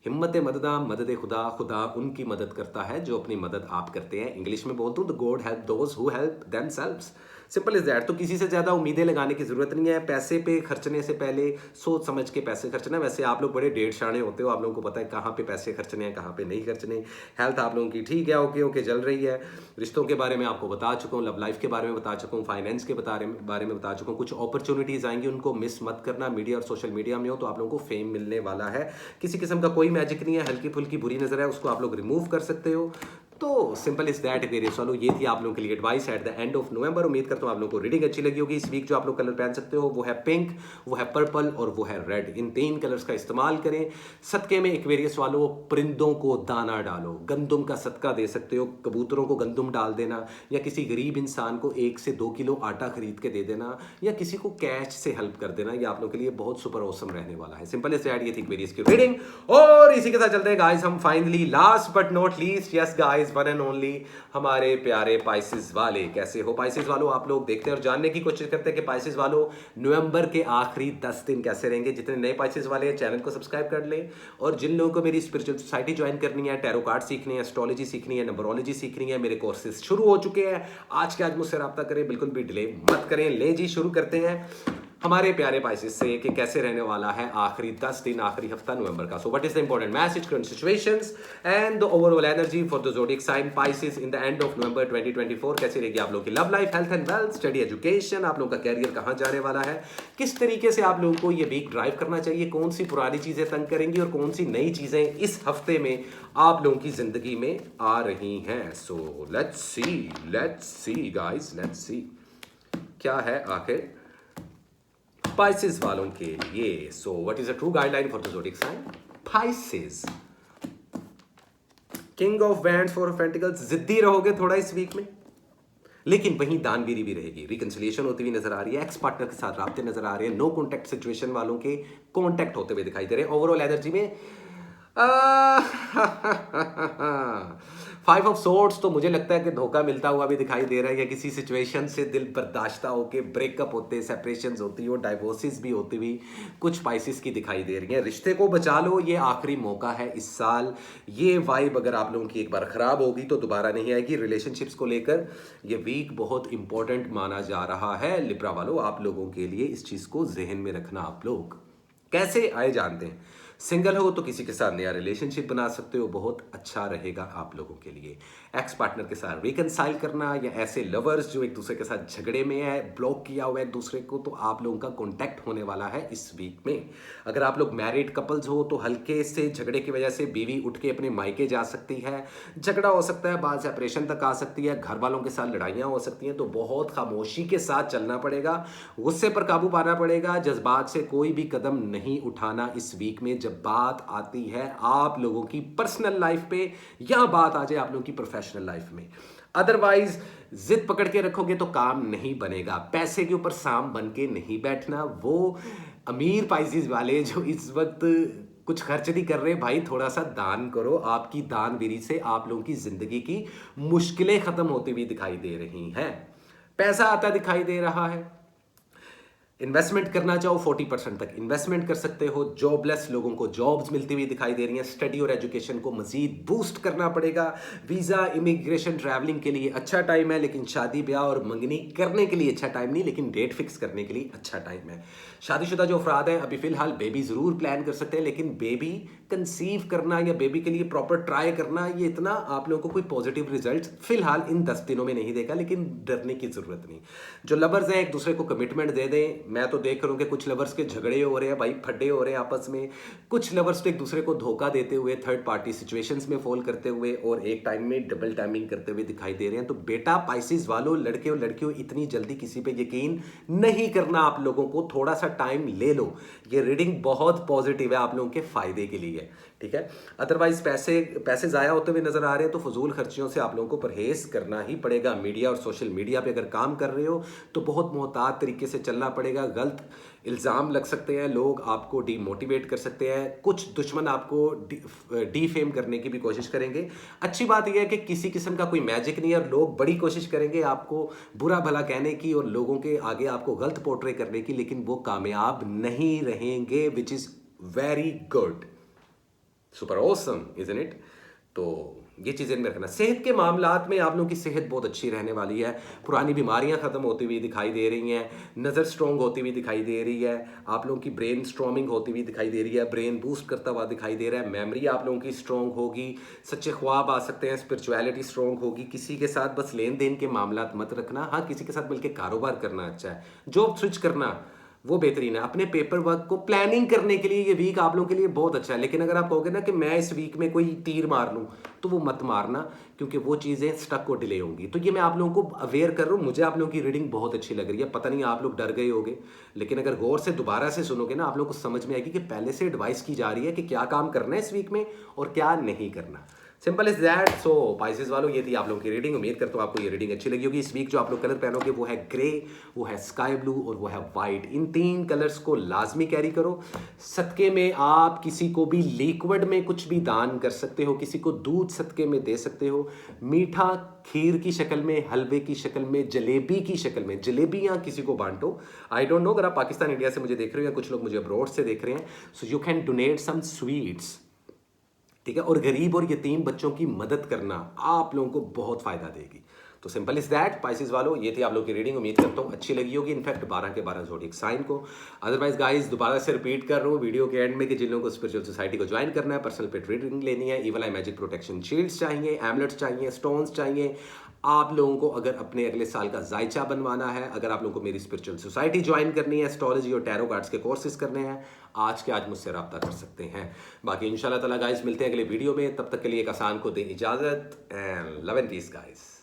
हिम्मत मददा मदद खुदा, खुदा उनकी मदद करता है जो अपनी मदद आप करते हैं। इंग्लिश में बोलता हूँ, the God help those who help themselves. Simple is that. तो किसी से ज़्यादा उम्मीदें लगाने की ज़रूरत नहीं है। पैसे पे खर्चने से पहले सोच समझ के पैसे खर्चना। वैसे आप लोग बड़े डेढ़ शाणे होते हो, आप लोगों को पता है कहाँ पे पैसे खर्चने हैं, कहाँ पे नहीं खर्चने। हेल्थ आप लोगों की ठीक है, ओके ओके चल रही है। रिश्तों के बारे में आपको बता चुका हूँ, लव लाइफ के बारे में बता चुका हूँ, फाइनेंस के बारे में बता चुका हूँ। कुछ अपॉर्चुनिटीज़ आएंगी, उनको मिस मत करना। मीडिया और सोशल मीडिया में हो तो आप लोगों को फेम मिलने वाला है। किसी किस्म का कोई मैजिक नहीं है, हल्की फुल्की बुरी नज़र है उसको आप लोग रिमूव कर सकते हो। तो सिंपल इज दैट एक्वेरियस वालों, ये थी आप लोगों के लिए advice eight the end of नवंबर। उम्मीद करता हूँ आप लोगों को रीडिंग अच्छी लगी होगी। इस वीक जो आप लोग कलर पहन सकते हो वो है पिंक, वो है पर्पल और वो है रेड। इन 3 कलर्स का इस्तेमाल करें। सदके में एक्वेरियस वालों परिंदों को दाना डालो, गंदुम का सदका दे सकते हो, कबूतरों को गंदुम डाल देना, या किसी गरीब इंसान को 1 से 2 किलो आटा खरीद के दे देना, या किसी को कैश से हेल्प कर देना। ये आप लोगों के लिए बहुत सुपर ऑसम रहने वाला है। Simple is that. ये थी एक्वेरियस की रीडिंग, और इसी के साथ चलते हैं गाइस हम finally last but not least, yes guys, guys, one and only हमारे प्यारे पाइसेस वाले। कैसे हो पाइसेस वालों? आप लोग देखते हैं और जानने की कोशिश करते हैं कि पाइसेस वालों नवंबर के आखिरी 10 दिन कैसे रहेंगे। जितने नए पाइसेस वाले हैं चैनल को सब्सक्राइब कर लें, और जिन लोगों को मेरी स्पिरिचुअल सोसाइटी ज्वाइन करनी है, टैरो कार्ड सीखनी है, एस्ट्रोलॉजी सीखनी है, नंबरोलॉजी सीखनी है, मेरे कोर्सेज शुरू हो चुके हैं। आज के आज मुझसे रब्ता करें, बिल्कुल भी डिले मत करें। ले जी, शुरू करते हैं हमारे प्यारे पाइसेस से कि कैसे रहने वाला है आखिरी 10 दिन, आखिरी हफ्ता नवंबर का। So what is the important message, current situations and the overall energy for the zodiac sign Pisces in the end of November 2024। कैसी रहेगी आप लोगों की love life, health and wealth, study, education, आप लोगों का कैरियर कहां जाने वाला है, किस तरीके से आप लोगों को ये वीक ड्राइव करना चाहिए, कौन सी पुरानी चीजें तंग करेंगी और कौन सी नई चीजें इस हफ्ते में आप लोगों की जिंदगी में आ रही हैं। So let's see guys, let's see क्या है आखिर Pisces वालों के लिए। So what is a true guideline for the zodiac sign Pisces? King of wands, four of pentacles. जिद्दी रहोगे थोड़ा इस वीक में, लेकिन वहीं दानवीरी भी रहेगी। रिकंसिलिएशन होती हुई नजर आ रही है, एक्स पार्टनर के साथ राब्ते नजर आ रहे हैं, नो कॉन्टैक्ट सिचुएशन वालों के कॉन्टैक्ट होते हुए दिखाई दे रहे हैं। ओवरऑल एनर्जी में फाइव ऑफ सोर्ड्स, तो मुझे लगता है कि धोखा मिलता हुआ भी दिखाई दे रहा है, या किसी सिचुएशन से दिल बर्दाश्त होके ब्रेकअप होते, सेपरेशंस होती हो, डाइवोर्सेस भी होती हुई कुछ पाइसेस की दिखाई दे रही है। रिश्ते को बचा लो, ये आखिरी मौका है इस साल। ये वाइब अगर आप लोगों की एक बार खराब होगी तो दोबारा नहीं आएगी। रिलेशनशिप्स को लेकर ये वीक बहुत इंपॉर्टेंट माना जा रहा है लिब्रा वालों, आप लोगों के लिए इस चीज को जहन में रखना। आप लोग कैसे आए जानते हैं, सिंगल हो तो किसी के साथ नया रिलेशनशिप बना सकते हो, बहुत अच्छा रहेगा आप लोगों के लिए। एक्स पार्टनर के साथ रिकनसाइल करना, या ऐसे लवर्स जो एक दूसरे के साथ झगड़े में है, ब्लॉक किया हुआ है एक दूसरे को, तो आप लोगों का कॉन्टैक्ट होने वाला है इस वीक में। अगर आप लोग मैरिड कपल्स हो तो हल्के से झगड़े की वजह से बीवी उठ के अपने मायके जा सकती है, झगड़ा हो सकता है, बाद सेपरेशन तक आ सकती है, घर वालों के साथ लड़ाइयाँ हो सकती हैं। तो बहुत खामोशी के साथ चलना पड़ेगा, गुस्से पर काबू पाना पड़ेगा, जज्बात से कोई भी कदम नहीं उठाना इस वीक में। जब बात आती है आप लोगों की पर्सनल लाइफ पे, या बात आ जाए आप लोगों की प्रोफेशनल लाइफ में, अदरवाइज जिद पकड़ के रखोगे तो काम नहीं बनेगा। पैसे के ऊपर साम बन के नहीं बैठना। वो अमीर पाइसेस वाले जो इस वक्त कुछ खर्च नहीं कर रहे, भाई थोड़ा सा दान करो। आपकी दानवीरी से आप लोगों की जिंदगी की मुश्किलें खत्म होती हुई दिखाई दे रही हैं, पैसा आता दिखाई दे रहा है। इन्वेस्टमेंट करना चाहो 40% तक इन्वेस्टमेंट कर सकते हो। जॉबलेस लोगों को जॉब्स मिलती हुई दिखाई दे रही हैं। स्टडी और एजुकेशन को मजीद बूस्ट करना पड़ेगा। वीज़ा, इमिग्रेशन, ट्रैवलिंग के लिए अच्छा टाइम है, लेकिन शादी ब्याह और मंगनी करने के लिए अच्छा टाइम नहीं, लेकिन डेट फिक्स करने के लिए अच्छा टाइम है। शादीशुदा जो अफराद हैं अभी फिलहाल बेबी ज़रूर प्लान कर सकते हैं, लेकिन बेबी कंसीव करना या बेबी के लिए प्रॉपर ट्राई करना, ये इतना आप लोगों को कोई पॉजिटिव रिजल्ट फिलहाल इन 10 दिनों में नहीं देगा, लेकिन डरने की ज़रूरत नहीं। जो लवर्स हैं एक दूसरे को कमिटमेंट दे दें। मैं तो देख रहा हूँ कि कुछ लवर्स के झगड़े हो रहे हैं भाई, फड्डे हो रहे हैं आपस में। कुछ लवर्स तो एक दूसरे को धोखा देते हुए, थर्ड पार्टी सिचुएशंस में फॉल करते हुए और एक टाइम में डबल टाइमिंग करते हुए दिखाई दे रहे हैं। तो बेटा पाइसेस वालों, लड़के और लड़कियों, इतनी जल्दी किसी पे यकीन नहीं करना। आप लोगों को थोड़ा सा टाइम ले लो। ये रीडिंग बहुत पॉजिटिव है, आप लोगों के फायदे के लिए, ठीक है। अदरवाइज पैसे जाया होते हुए नजर आ रहे हैं, तो फजूल खर्चियों से आप लोगों को परहेज करना ही पड़ेगा। मीडिया और सोशल मीडिया पे अगर काम कर रहे हो तो बहुत मोहतात तरीके से चलना पड़ेगा। गलत इल्ज़ाम लग सकते हैं, लोग आपको डीमोटिवेट कर सकते हैं, कुछ दुश्मन आपको डीफेम करने की भी कोशिश करेंगे। अच्छी बात यह है कि किसी किस्म का कोई मैजिक नहीं है, और लोग बड़ी कोशिश करेंगे आपको बुरा भला कहने की और लोगों के आगे आपको गलत पोर्ट्रे करने की, लेकिन वो कामयाब नहीं रहेंगे, which is very good, super awesome, isn't it. तो ये चीज़ें में रखना। सेहत के मामलात में आप लोगों की सेहत बहुत अच्छी रहने वाली है। पुरानी बीमारियां खत्म होती हुई दिखाई दे रही हैं, नज़र स्ट्रॉन्ग होती हुई दिखाई दे रही है, आप लोगों की ब्रेन स्ट्रॉमिंग होती हुई दिखाई दे रही है, ब्रेन बूस्ट करता हुआ दिखाई दे रहा है, मेमोरी आप लोगों की स्ट्रॉन्ग होगी, सच्चे ख्वाब आ सकते हैं, स्पिरिचुअलिटी स्ट्रॉन्ग होगी। किसी के साथ बस लेन देन के मामलात मत रखना। हाँ, किसी के साथ मिलकर कारोबार करना अच्छा है, जॉब स्विच करना वो बेहतरीन है। अपने पेपर वर्क को प्लानिंग करने के लिए ये वीक आप लोगों के लिए बहुत अच्छा है। लेकिन अगर आप कहोगे ना कि मैं इस वीक में कोई तीर मार लूँ, तो वो मत मारना, क्योंकि वो चीज़ें स्टक और डिले होंगी। तो ये मैं आप लोगों को अवेयर कर रहा हूँ। मुझे आप लोगों की रीडिंग बहुत अच्छी लग रही है। पता नहीं आप लोग डर गए होगे, लेकिन अगर गौर से दोबारा से सुनोगे ना, आप लोगों को समझ में आएगी कि पहले से एडवाइस की जा रही है कि क्या काम करना है इस वीक में और क्या नहीं करना। Simple is that. So Pisces वालों, ये थी आप लोगों की रीडिंग। उम्मीद करता हूँ आपको ये रीडिंग अच्छी लगी होगी। इस वीक जो आप लोग कलर पहनोगे वो है ग्रे, वो है स्काई ब्लू और वो है वाइट। इन 3 कलर्स को लाजमी कैरी करो। सदके में आप किसी को भी लिक्विड में कुछ भी दान कर सकते हो, किसी को दूध सदके में दे सकते हो, मीठा खीर की शक्ल में, हलवे की शक्ल में, जलेबी की शक्ल में, जलेबियाँ किसी को बांटो। आई डोंट नो अगर आप पाकिस्तान इंडिया से मुझे देख रहे हो या कुछ लोग मुझे अब्रॉड से देख रहे हैं, so you can donate some sweets, ठीक है। और गरीब और यतीम बच्चों की मदद करना आप लोगों को बहुत फायदा देगी। तो सिंपल इज दैट पाइसेस वालों, ये थी आप लोगों की रीडिंग। उम्मीद करता हूँ अच्छी लगी होगी, इनफैक्ट 12 के 12 ज़ोडिएक साइन को। अदरवाइज गाइस, दोबारा से रिपीट कर रहा हूँ वीडियो के एंड में कि जिन लोगों को स्पिरिचुअल सोसाइटी को ज्वाइन करना है, पर्सनल पेट रीडिंग लेनी है, इवल आई मैजिक प्रोटेक्शन शील्ड्स चाहिए, एमलेट्स चाहिए, स्टोन्स चाहिए, आप लोगों को अगर अपने अगले साल का जायचा बनवाना है, अगर आप लोगों को मेरी स्पिरिचुअल सोसाइटी ज्वाइन करनी है, एस्ट्रोलॉजी और टैरो कार्ड्स के कोर्सेज करने हैं, आज के आज मुझसे रब्ता कर सकते हैं। बाकी इंशाल्लाह ताला गाइस मिलते हैं अगले वीडियो में। तब तक के लिए एक आसान को दें इजाजत and love and peace guys.